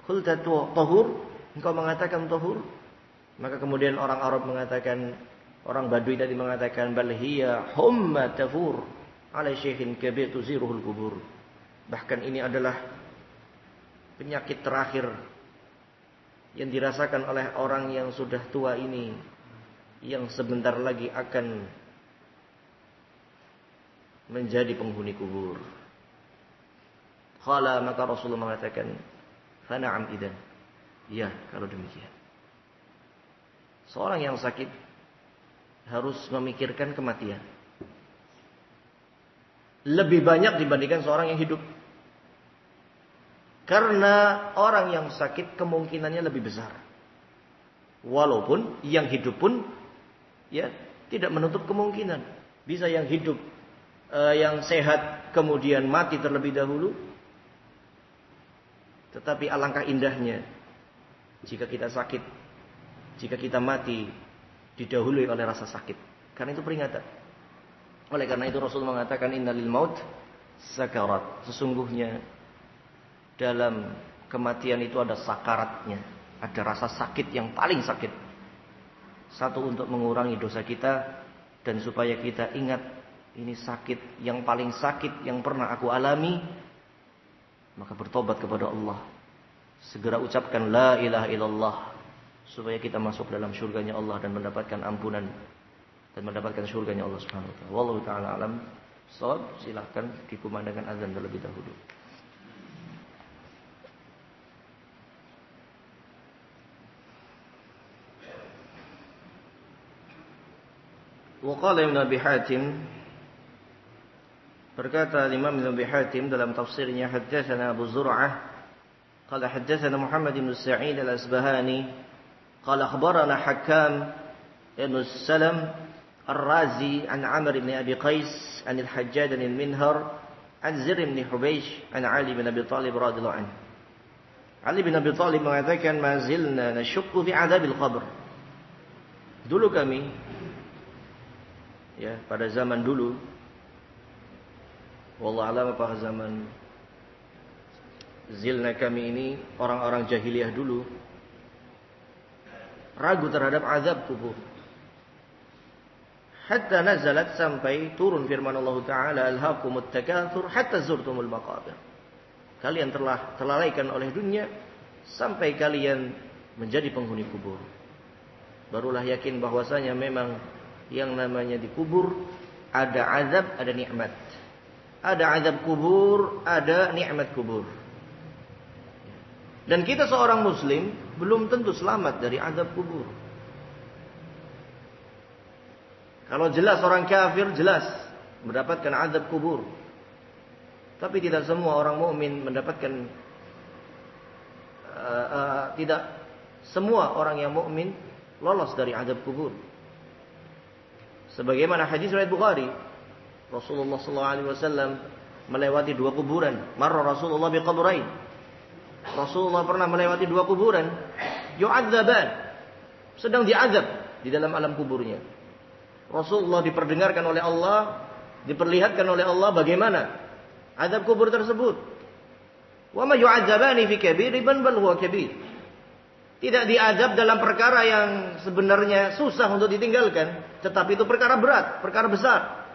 qulta tahur, engkau mengatakan tahur? Maka kemudian orang Arab mengatakan, orang Badui tadi mengatakan, bal hiya humma tafur ala syekhin kabir tuziruhul kubur. Bahkan ini adalah penyakit terakhir yang dirasakan oleh orang yang sudah tua ini, yang sebentar lagi akan menjadi penghuni kubur. Qala, maka Rasulullah mengatakan, fa na'am idzan. Ya, kalau demikian. Seorang yang sakit harus memikirkan kematian. Lebih banyak dibandingkan seorang yang hidup. Karena orang yang sakit kemungkinannya lebih besar. Walaupun yang hidup pun ya tidak menutup kemungkinan. Bisa yang hidup yang sehat kemudian mati terlebih dahulu. Tetapi alangkah indahnya jika kita sakit, jika kita mati didahului oleh rasa sakit. Karena itu peringatan. Oleh karena itu Rasul mengatakan innalil maut sakarat. Sesungguhnya dalam kematian itu ada sakaratnya, ada rasa sakit yang paling sakit. Satu, untuk mengurangi dosa kita dan supaya kita ingat ini sakit yang paling sakit yang pernah aku alami, maka bertobat kepada Allah segera ucapkan la ilaha illallah supaya kita masuk dalam surganya Allah dan mendapatkan ampunan dan mendapatkan surganya Allah Subhanahu wa taala. Wallahu taala alam. Shawab, silakan dikumandangkan azan terlebih dahulu. Waqala Ibn Abi Hatim, berkata Imam Ibn Abi Hatim dalam tafsirnya, haddatsana Abu Zur'ah qala haddatsana Muhammad bin Sa'id al-Asbahani qala akhbarana Hakam ibn Salam Ar-Razi an Amr ibn Abi Qais an al-Hajjaj an al-Minhar an Zir ibn Hubaysh an Ali bin Abi Talib radhiyallahu anhu. Ali bin Abi Talib mengatakan, ma zilna nashukku fi adzabil qabr. Dulu kami, ya, pada zaman dulu, wallahu alam apa zaman zilna kami ini, orang-orang jahiliyah dulu ragu terhadap azab kubur. Hatta nazalat, sampai turun firman Allah Ta'ala, alhaakumut takatsur hatta zurtumul maqabir. Kalian telah terlalaikan oleh dunia sampai kalian menjadi penghuni kubur. Barulah yakin bahwasanya memang yang namanya di kubur ada azab, ada nikmat. Ada azab kubur, ada nikmat kubur. Dan kita seorang muslim belum tentu selamat dari azab kubur. Kalau jelas orang kafir jelas mendapatkan azab kubur. Tapi tidak semua orang mukmin mendapatkan tidak semua orang yang mukmin lolos dari azab kubur. Sebagaimana hadis riwayat Bukhari, Rasulullah sallallahu alaihi wasallam melewati dua kuburan. Marra Rasulullah biqabrain. Rasulullah pernah melewati dua kuburan. Yu'adzaban, sedang diazab di dalam alam kuburnya. Rasulullah diperdengarkan oleh Allah, diperlihatkan oleh Allah bagaimana azab kubur tersebut. Wa ma yu'adzabani fi kabirin bal huwa kabir. Tidak diazab dalam perkara yang sebenarnya susah untuk ditinggalkan, tetapi itu perkara berat, perkara besar.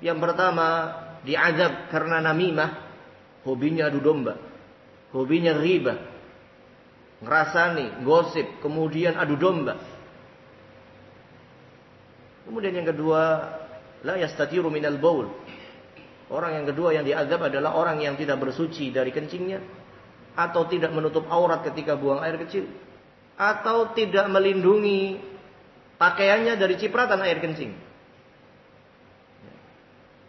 Yang pertama, diazab karena namimah, hobinya adu domba, hobinya riba, ngerasani, gosip, kemudian adu domba. Kemudian yang kedua, la yastatiru minal baul. Orang yang kedua yang diazab adalah orang yang tidak bersuci dari kencingnya, atau tidak menutup aurat ketika buang air kecil, atau tidak melindungi pakaiannya dari cipratan air kencing.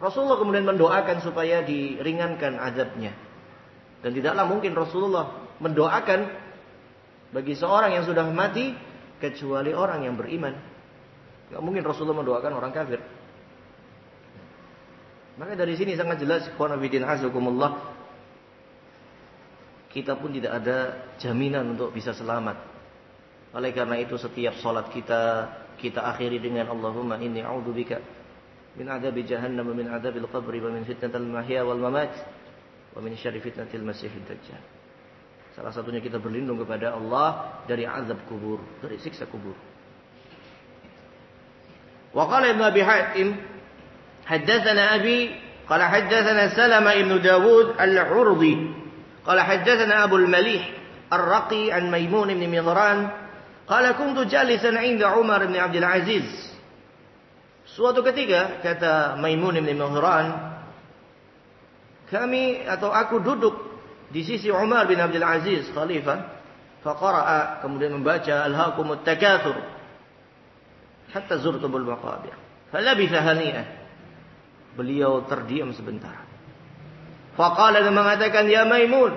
Rasulullah kemudian mendoakan supaya diringankan azabnya. Dan tidaklah mungkin Rasulullah mendoakan bagi seorang yang sudah mati kecuali orang yang beriman. Tidak mungkin Rasulullah mendoakan orang kafir. Maka dari sini sangat jelas, ikhwan fillah azakumullah, kita pun tidak ada jaminan untuk bisa selamat. Oleh karena itu setiap salat kita akhiri dengan Allahumma inni a'udzubika min adzabi jahannam wa min adzabil qabri wa min fitnatil mahya wal mamat wa min syarri fitnatil masiihid dajjal. Salah satunya kita berlindung kepada Allah dari azab kubur, dari siksa kubur. Wa qala Ibn Abi Hatim haddatsana Abi qala haddatsana Salama ibn Dawud al-Urdi qala haddatsana Abu al-Malih ar-Raqi an Maimun ibn Mihran qala kuntu jalisan 'inda Umar ibn Abdul Aziz. Suatu ketika, kata Maimun ibn Mihran, aku duduk di sisi Umar bin Abdul Aziz khalifah, faqara'a, kemudian membaca alhaakumut takatsur hatta zurtumul maqabir falabitha hani'ah. Beliau terdiam sebentar. Faqala, dan mengatakan, ya Maimun,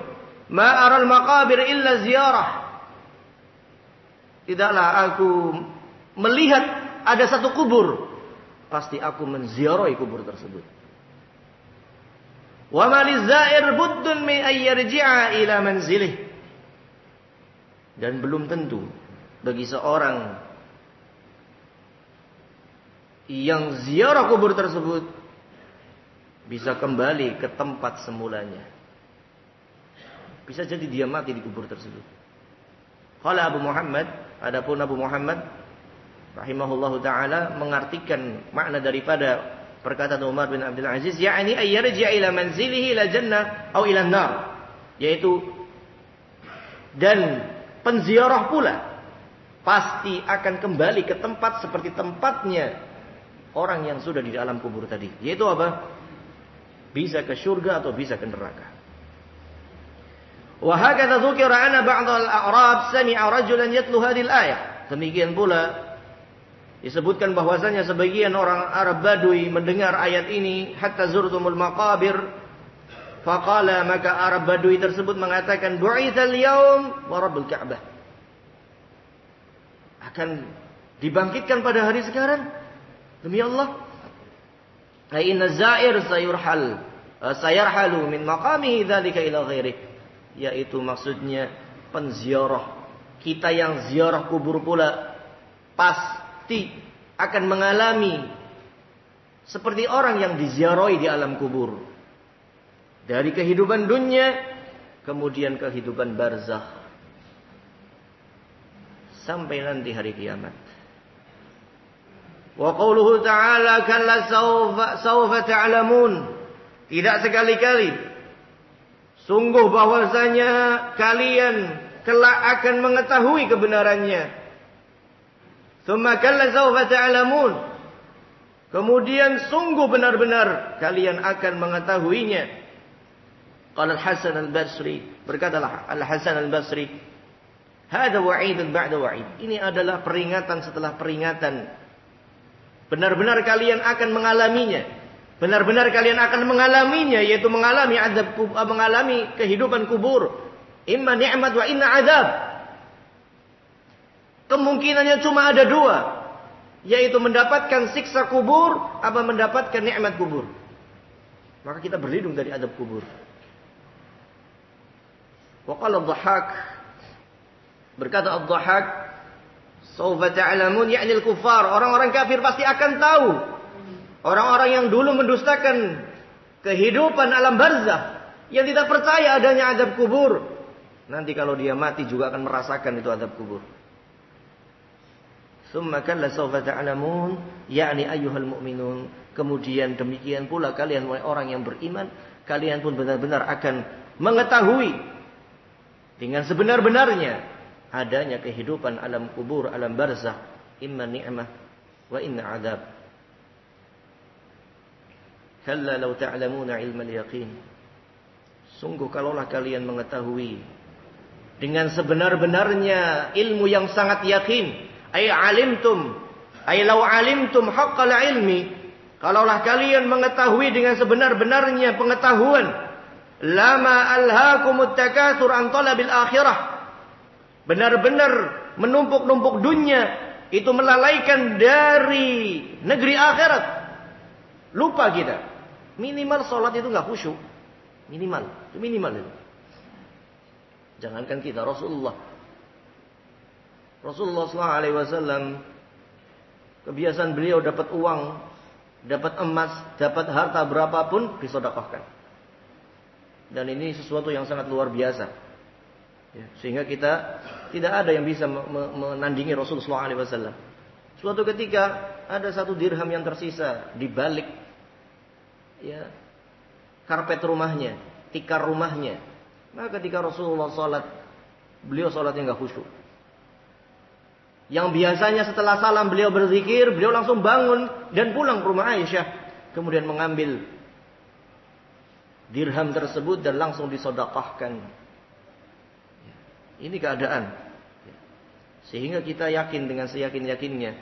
ma aral maqabir illa ziyarah. Tidaklah aku melihat ada satu kubur, pasti aku menziarahi kubur tersebut. Wa ma lizair buddun min ayyarji'a ila manzilih. Dan belum tentu bagi seorang yang ziarah kubur tersebut bisa kembali ke tempat semulanya. Bisa jadi dia mati di kubur tersebut. Qala Abu Muhammad, adapun Abu Muhammad rahimahullahu taala mengartikan makna daripada perkataan Umar bin Abdul Aziz, yakni ayyarji'a ila manzilihi ila jannah atau ila nar, yaitu Dan penziarah pula pasti akan kembali ke tempat seperti tempatnya orang yang sudah di alam kubur tadi. Yaitu apa? Bisa ke surga atau bisa ke neraka. Wa hakadha dzukira anna ba'd al-a'rab sami'a rajulan yatlu hadhihi al-ayah. Demikian pula disebutkan bahwasanya sebagian orang Arab Badui mendengar ayat ini, hatta zurtumul maqabir. Faqala, maka Arab Badui tersebut mengatakan, bu'itsal yaum wa rabbul Ka'bah. Akan dibangkitkan pada hari sekarang demi Allah. Ai inna zair sayarhalu min maqamihi dzalika ila ghairi. Yaitu maksudnya penziarah. Kita yang ziarah kubur pula pasti akan mengalami seperti orang yang diziarahi di alam kubur. Dari kehidupan dunia kemudian kehidupan barzakh sampai nanti hari kiamat. Wa qauluhu ta'ala kalla sawfa ta'lamun. Tidak sekali-kali. Sungguh bahwasanya kalian kelak akan mengetahui kebenarannya. Tsumma kalla sawfa ta'lamun. Kemudian sungguh benar-benar kalian akan mengetahuinya. Qala Al-Hasan Al-Basri, berkatalah Al-Hasan Al-Basri, hada wa'idun ba'da wa'id. Ini adalah peringatan setelah peringatan. Benar-benar kalian akan mengalaminya. Benar-benar kalian akan mengalaminya, yaitu mengalami azab, mengalami kehidupan kubur. Imma ni'mat wa inna azab. Kemungkinannya cuma ada dua, yaitu mendapatkan siksa kubur atau mendapatkan nikmat kubur. Maka kita berlindung dari azab kubur. Wa qala ad-Dhahhak, berkata ad-Dhahhak, sawfa ta'lamun ya'ni al-kuffar, orang-orang kafir pasti akan tahu. Orang-orang yang dulu mendustakan kehidupan alam barzakh, yang tidak percaya adanya azab kubur, nanti kalau dia mati juga akan merasakan itu azab kubur. Tsumma kalla sawfa ta'lamun ya'ni ayyuhal mu'minun. Kemudian demikian pula kalian orang yang beriman, kalian pun benar-benar akan mengetahui dengan sebenar-benarnya adanya kehidupan alam kubur, alam barzakh, imma ni'mah wa inna adab. Kalla law ta'lamuna ilmal yaqin. Sungguh kalaulah kalian mengetahui dengan sebenar-benarnya ilmu yang sangat yakin, ay alimtum, ay law alimtum haqqal ilmi, kalaulah kalian mengetahui dengan sebenar-benarnya pengetahuan, lama alhaakumut takatsur an talabil akhirah. Benar-benar menumpuk-numpuk dunia itu melalaikan dari negeri akhirat. Lupa kita. Minimal sholat itu nggak khusyuk. Minimal itu. Jangankan kita, Rasulullah SAW, kebiasaan beliau dapat uang, dapat emas, dapat harta berapapun disedekahkan. Dan ini sesuatu yang sangat luar biasa. Ya, sehingga kita tidak ada yang bisa menandingi Rasulullah SAW. Suatu ketika ada 1 dirham yang tersisa di balik karpet rumahnya, tikar rumahnya. Maka ketika Rasulullah sholat, beliau sholatnya nggak khusyuk. Yang biasanya setelah salam beliau berzikir, beliau langsung bangun dan pulang ke rumah Aisyah, kemudian mengambil dirham tersebut dan langsung disedekahkan. Ini keadaan. Sehingga kita yakin dengan seyakin-yakinnya,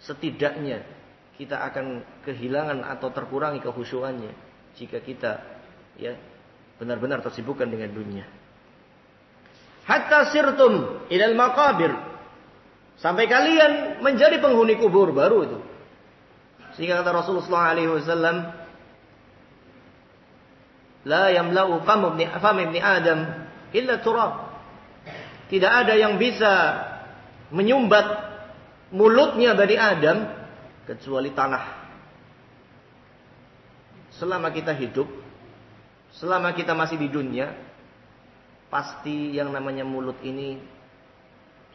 setidaknya kita akan kehilangan atau terkurangi kekhusyuannya jika kita benar-benar tersibukkan dengan dunia. Hatta sirtum ilal maqabir, sampai kalian menjadi penghuni kubur baru itu. Sehingga kata Rasulullah SAW, la yamla'u fam ibni Adam illa turab. Tidak ada yang bisa menyumbat mulutnya Bani Adam kecuali tanah. Selama kita hidup, selama kita masih di dunia, pasti yang namanya mulut ini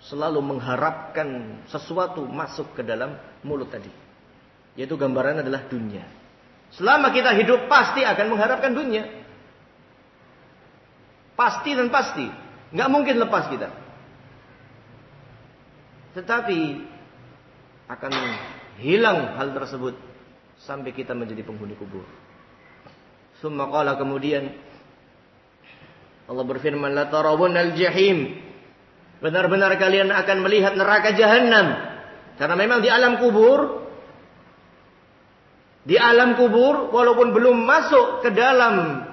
selalu mengharapkan sesuatu masuk ke dalam mulut tadi. Yaitu gambarannya adalah dunia. Selama kita hidup pasti akan mengharapkan dunia. Pasti dan pasti. Nggak mungkin lepas kita. Tetapi akan hilang hal tersebut sampai kita menjadi penghuni kubur. Summa qala, kemudian Allah berfirman, la tarawunnal jahim. Benar-benar kalian akan melihat neraka jahanam. Karena memang di alam kubur walaupun belum masuk ke dalam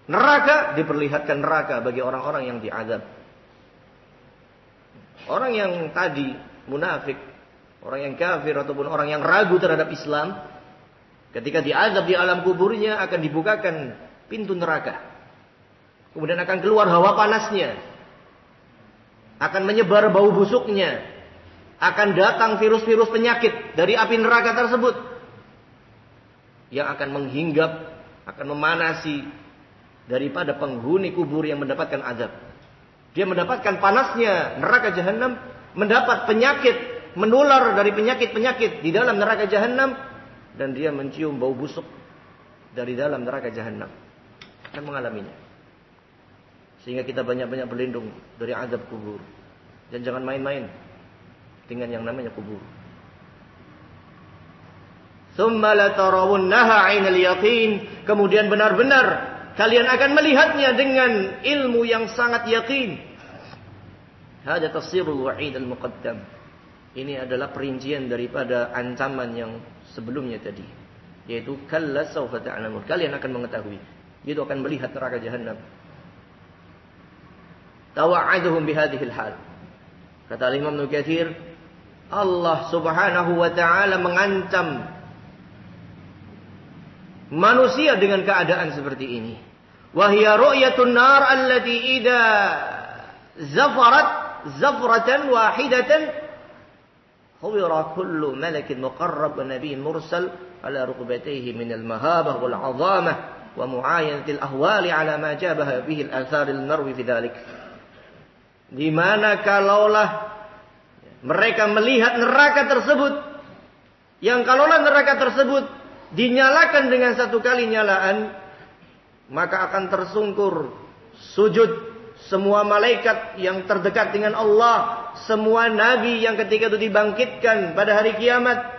neraka, diperlihatkan neraka bagi orang-orang yang diazab. Orang yang tadi munafik, orang yang kafir ataupun orang yang ragu terhadap Islam, ketika diazab di alam kuburnya akan dibukakan pintu neraka. Kemudian akan keluar hawa panasnya, akan menyebar bau busuknya, akan datang virus-virus penyakit dari api neraka tersebut yang akan menghinggap, akan memanasi daripada penghuni kubur yang mendapatkan azab. Dia mendapatkan panasnya neraka jahanam, mendapat penyakit, menular dari penyakit-penyakit di dalam neraka jahanam, dan dia mencium bau busuk dari dalam neraka jahanam. Akan mengalaminya. Sehingga kita banyak-banyak berlindung dari azab kubur. Dan jangan main-main dengan yang namanya kubur. Tsumma latarawunnaha 'ainal yaqin. Kemudian benar-benar kalian akan melihatnya dengan ilmu yang sangat yakin. Hada tafsirul wa'id al-muqaddam. Ini adalah perincian daripada ancaman yang sebelumnya tadi, yaitu kalla sawfa ta'lamun. Kalian akan mengetahui. Itu akan melihat neraka jahanam. Tawa'aduhum bihadhil hal. Kata Imam Ibnu Katsir, Allah Subhanahu wa taala mengancam manusia dengan keadaan seperti ini. Wa hiya ru'yatun nar allati idza zafarat zafratan wahidatan khawira kullu malakin muqarrab wa nabiyyin mursal ala rukbatayhi min al-mahabah wal 'azamah wa mu'ayanati al-ahwali ala ma jabaha bihi al-athar al-marwi fi dhalik. Di mana kalaulah mereka melihat neraka tersebut, yang kalaulah neraka tersebut dinyalakan dengan satu kali nyalaan, maka akan tersungkur sujud semua malaikat yang terdekat dengan Allah, semua nabi yang ketika itu dibangkitkan pada hari kiamat,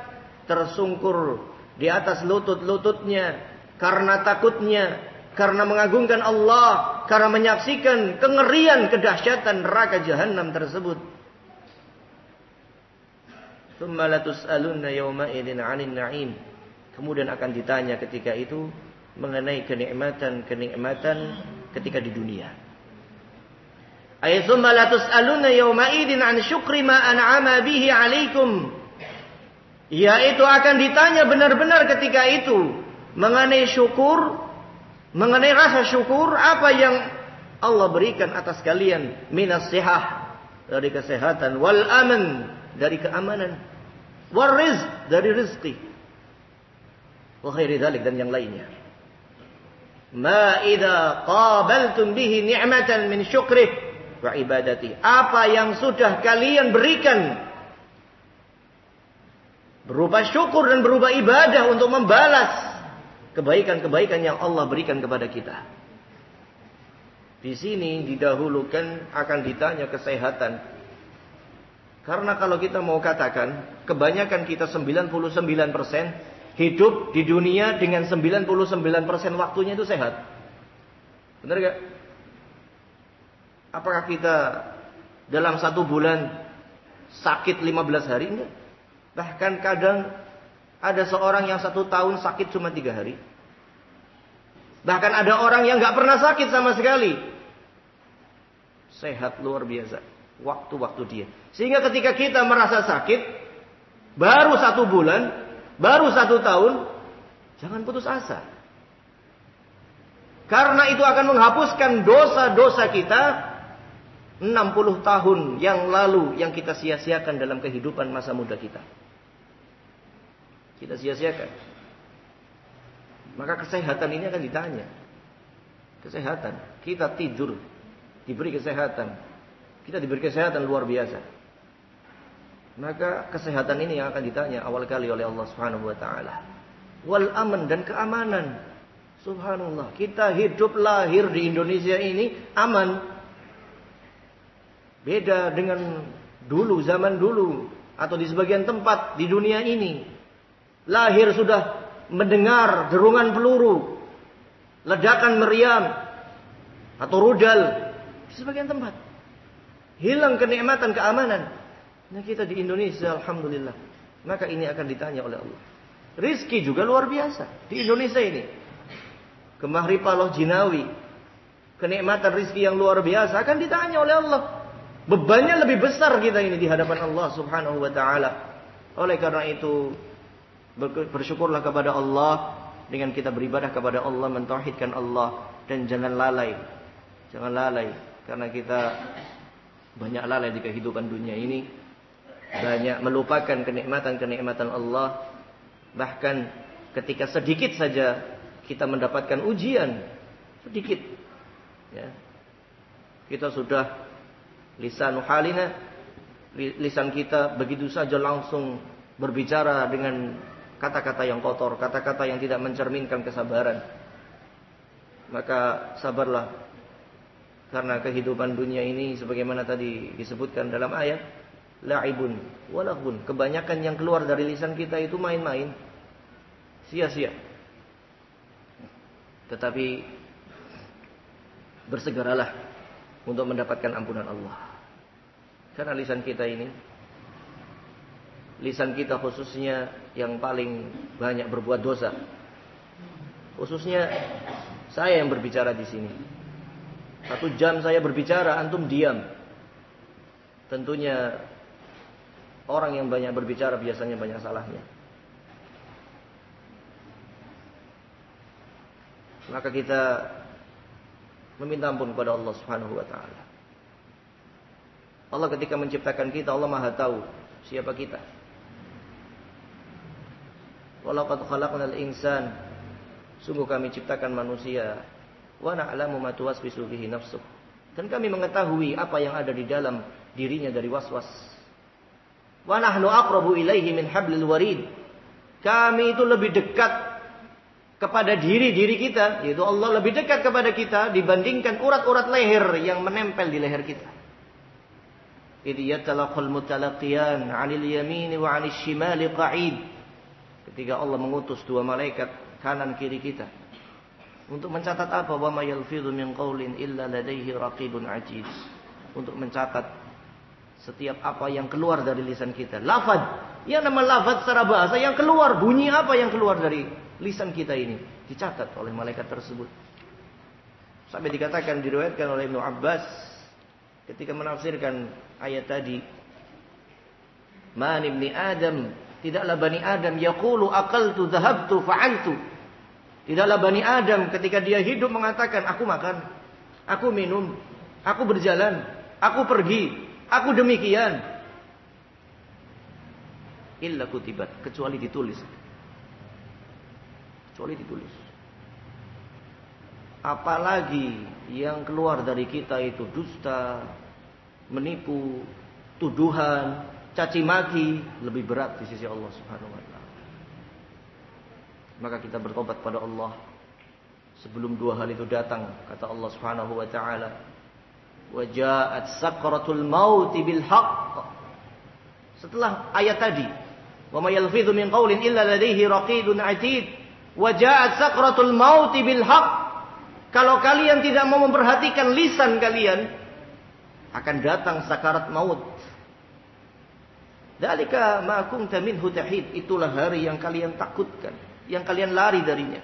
tersungkur di atas lutut-lututnya karena takutnya, karena mengagungkan Allah, karena menyaksikan kengerian kedahsyatan neraka jahanam tersebut. Tsumma latus'alunna yawma idzin 'anil na'im. Kemudian akan ditanya ketika itu mengenai kenikmatan ketika di dunia. Ay tsumma latus'alunna yawma idzin 'an syukri ma an'ama bihi 'alaikum. Yaitu akan ditanya benar-benar ketika itu mengenai syukur, mengenai rasa syukur apa yang Allah berikan atas kalian, minas sihah dari kesehatan, wal aman dari keamanan, wal rizq dari rezeki, wa khairi dzalik dan yang lainnya. Ma idza qabaltum bihi ni'matan min syukrih wa ibadati. Apa yang sudah kalian berikan berupa syukur dan berupa ibadah untuk membalas kebaikan-kebaikan yang Allah berikan kepada kita. Di sini didahulukan akan ditanya kesehatan. Karena kalau kita mau katakan, kebanyakan kita 99% hidup di dunia dengan 99% waktunya itu sehat. Benar gak? Apakah kita dalam 1 bulan sakit 15 hari? Enggak. Bahkan kadang ada seorang yang 1 tahun sakit cuma 3 hari. Bahkan ada orang yang gak pernah sakit sama sekali. Sehat luar biasa. Waktu-waktu dia. Sehingga ketika kita merasa sakit, baru 1 bulan, baru 1 tahun, jangan putus asa. Karena itu akan menghapuskan dosa-dosa kita 60 tahun yang lalu yang kita sia-siakan dalam kehidupan masa muda kita. Kita sia-siakan. Maka kesehatan ini akan ditanya. Kesehatan. Kita tidur, diberi kesehatan. Kita diberi kesehatan luar biasa. Maka kesehatan ini yang akan ditanya awal kali oleh Allah Subhanahu wa taala. Wal aman dan keamanan. Subhanallah, kita hidup lahir di Indonesia ini aman. Beda dengan dulu, zaman dulu. Atau di sebagian tempat di dunia ini. Lahir sudah mendengar derungan peluru, ledakan meriam, atau rudal. Di sebagian tempat. Hilang kenikmatan, keamanan. Nah kita di Indonesia, alhamdulillah. Maka ini akan ditanya oleh Allah. Rizki juga luar biasa. Di Indonesia ini. Kemah Ripaloh Jinawi. Kenikmatan rizki yang luar biasa akan ditanya oleh Allah. Bebannya lebih besar kita ini di hadapan Allah subhanahu wa ta'ala. Oleh karena itu, bersyukurlah kepada Allah. Dengan kita beribadah kepada Allah, mentauhidkan Allah. Dan jangan lalai. Jangan lalai. Karena kita banyak lalai di kehidupan dunia ini. Banyak melupakan kenikmatan-kenikmatan Allah. Bahkan ketika sedikit saja kita mendapatkan ujian. Sedikit. Ya. Kita sudah lisan halina. Lisan kita begitu saja langsung berbicara dengan kata-kata yang kotor. Kata-kata yang tidak mencerminkan kesabaran. Maka sabarlah. Karena kehidupan dunia ini sebagaimana tadi disebutkan dalam ayat. La'ibun walahun. Kebanyakan yang keluar dari lisan kita itu main-main. Sia-sia. Tetapi bersegeralah untuk mendapatkan ampunan Allah. Karena lisan kita ini, lisan kita khususnya yang paling banyak berbuat dosa. Khususnya saya yang berbicara di sini. 1 jam saya berbicara, antum diam. Tentunya orang yang banyak berbicara biasanya banyak salahnya. Maka kita meminta ampun kepada Allah Subhanahu wa taala. Allah ketika menciptakan kita, Allah Maha tahu siapa kita. Walaqad khalaqnal insan. Sungguh kami ciptakan manusia. Wa na'lamu ma tuwaswisu bihi nafsuh. Dan kami mengetahui apa yang ada di dalam dirinya dari waswas. Wa nahnu aqrabu ilaihi min hablil warid. Kami itu lebih dekat kepada diri kita, yaitu Allah lebih dekat kepada kita dibandingkan urat-urat leher yang menempel di leher kita. Idh yatalaqal mutalaqiyan 'anil yamini wa 'anil shimali qa'id. Ketika Allah mengutus 2 malaikat kanan kiri kita untuk mencatat apa? Wa ma yalfidhu min qaulin illa ladaihi raqibun 'atid. Untuk mencatat setiap apa yang keluar dari lisan kita. Lafaz, yang nama lafaz secara bahasa yang keluar, bunyi apa yang keluar dari lisan kita ini dicatat oleh malaikat tersebut. Sampai dikatakan, diriwayatkan oleh Ibnu Abbas ketika menafsirkan ayat tadi, "Man ibni Adam, tidaklah bani Adam yaqulu aqaltu dhahabtu fa'altu." Tidaklah bani Adam ketika dia hidup mengatakan, aku makan, aku minum, aku berjalan, aku pergi, aku demikian. Illa kutibat, kecuali ditulis. Kecuali ditulis. Apalagi yang keluar dari kita itu dusta, menipu, tuduhan, caci maki, lebih berat di sisi Allah Subhanahu wa taala. Maka kita bertobat pada Allah sebelum 2 hal itu datang. Kata Allah Subhanahu wa taala, "Wa ja'at sakratul maut bil haqq." Setelah ayat tadi, "Wa may yalfidhu min qaulin illa ladaihi raqibun 'atid." Wa ja'at sakratul maut bil haqq. Kalau kalian tidak mau memperhatikan lisan kalian, akan datang sakarat maut. Dzalika ma kunta minhu tahid. Itulah hari yang kalian takutkan, yang kalian lari darinya.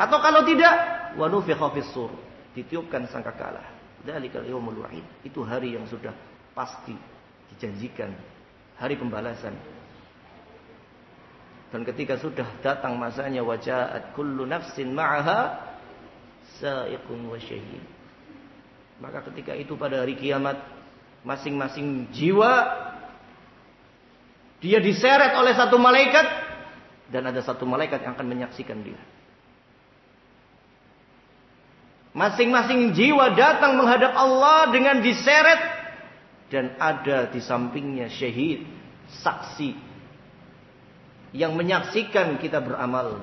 Atau kalau tidak, wa nufikha fis sur. Ditiupkan sangkakala. Dzalikal yaumul wa'id. Itu hari yang sudah pasti dijanjikan, hari pembalasan. Dan ketika sudah datang masanya, waja'at kullu nafsin ma'aha sa'iqun wa syahid. Maka ketika itu pada hari kiamat, masing-masing jiwa dia diseret oleh 1 malaikat, dan ada 1 malaikat yang akan menyaksikan dia. Masing-masing jiwa datang menghadap Allah dengan diseret, dan ada di sampingnya syahid, saksi yang menyaksikan kita beramal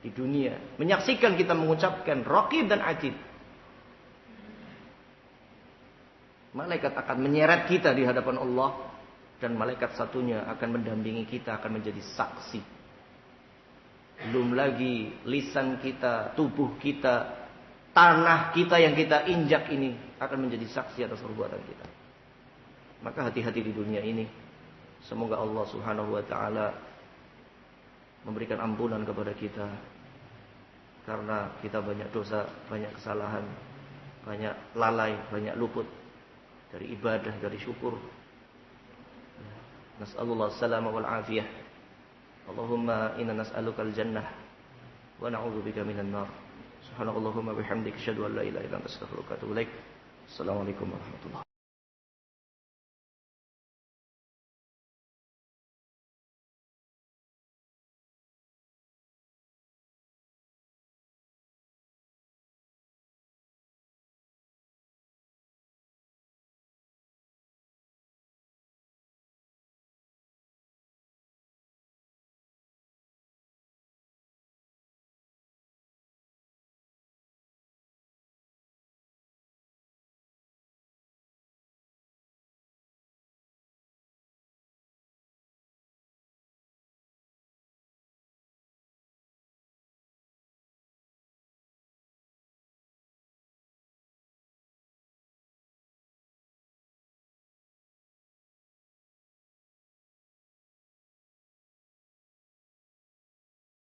di dunia, menyaksikan kita mengucapkan raqib dan atid. Malaikat akan menyeret kita di hadapan Allah. Dan malaikat satunya akan mendampingi kita, akan menjadi saksi. Belum lagi lisan kita, tubuh kita, tanah kita yang kita injak ini akan menjadi saksi atas perbuatan kita. Maka hati-hati di dunia ini. Semoga Allah Subhanahu wa taala memberikan ampunan kepada kita. Karena kita banyak dosa, banyak kesalahan, banyak lalai, banyak luput dari ibadah, dari syukur. Nas'alullah salama wal afiyah. Allahumma inna nas'aluka al-jannah wa na'udzubika minan nar. Subhanakallahumma bihamdika asyhadu an la ilaha illa anta astaghfiruka wa atubu ilaik. Assalamualaikum warahmatullahi wabarakatuh.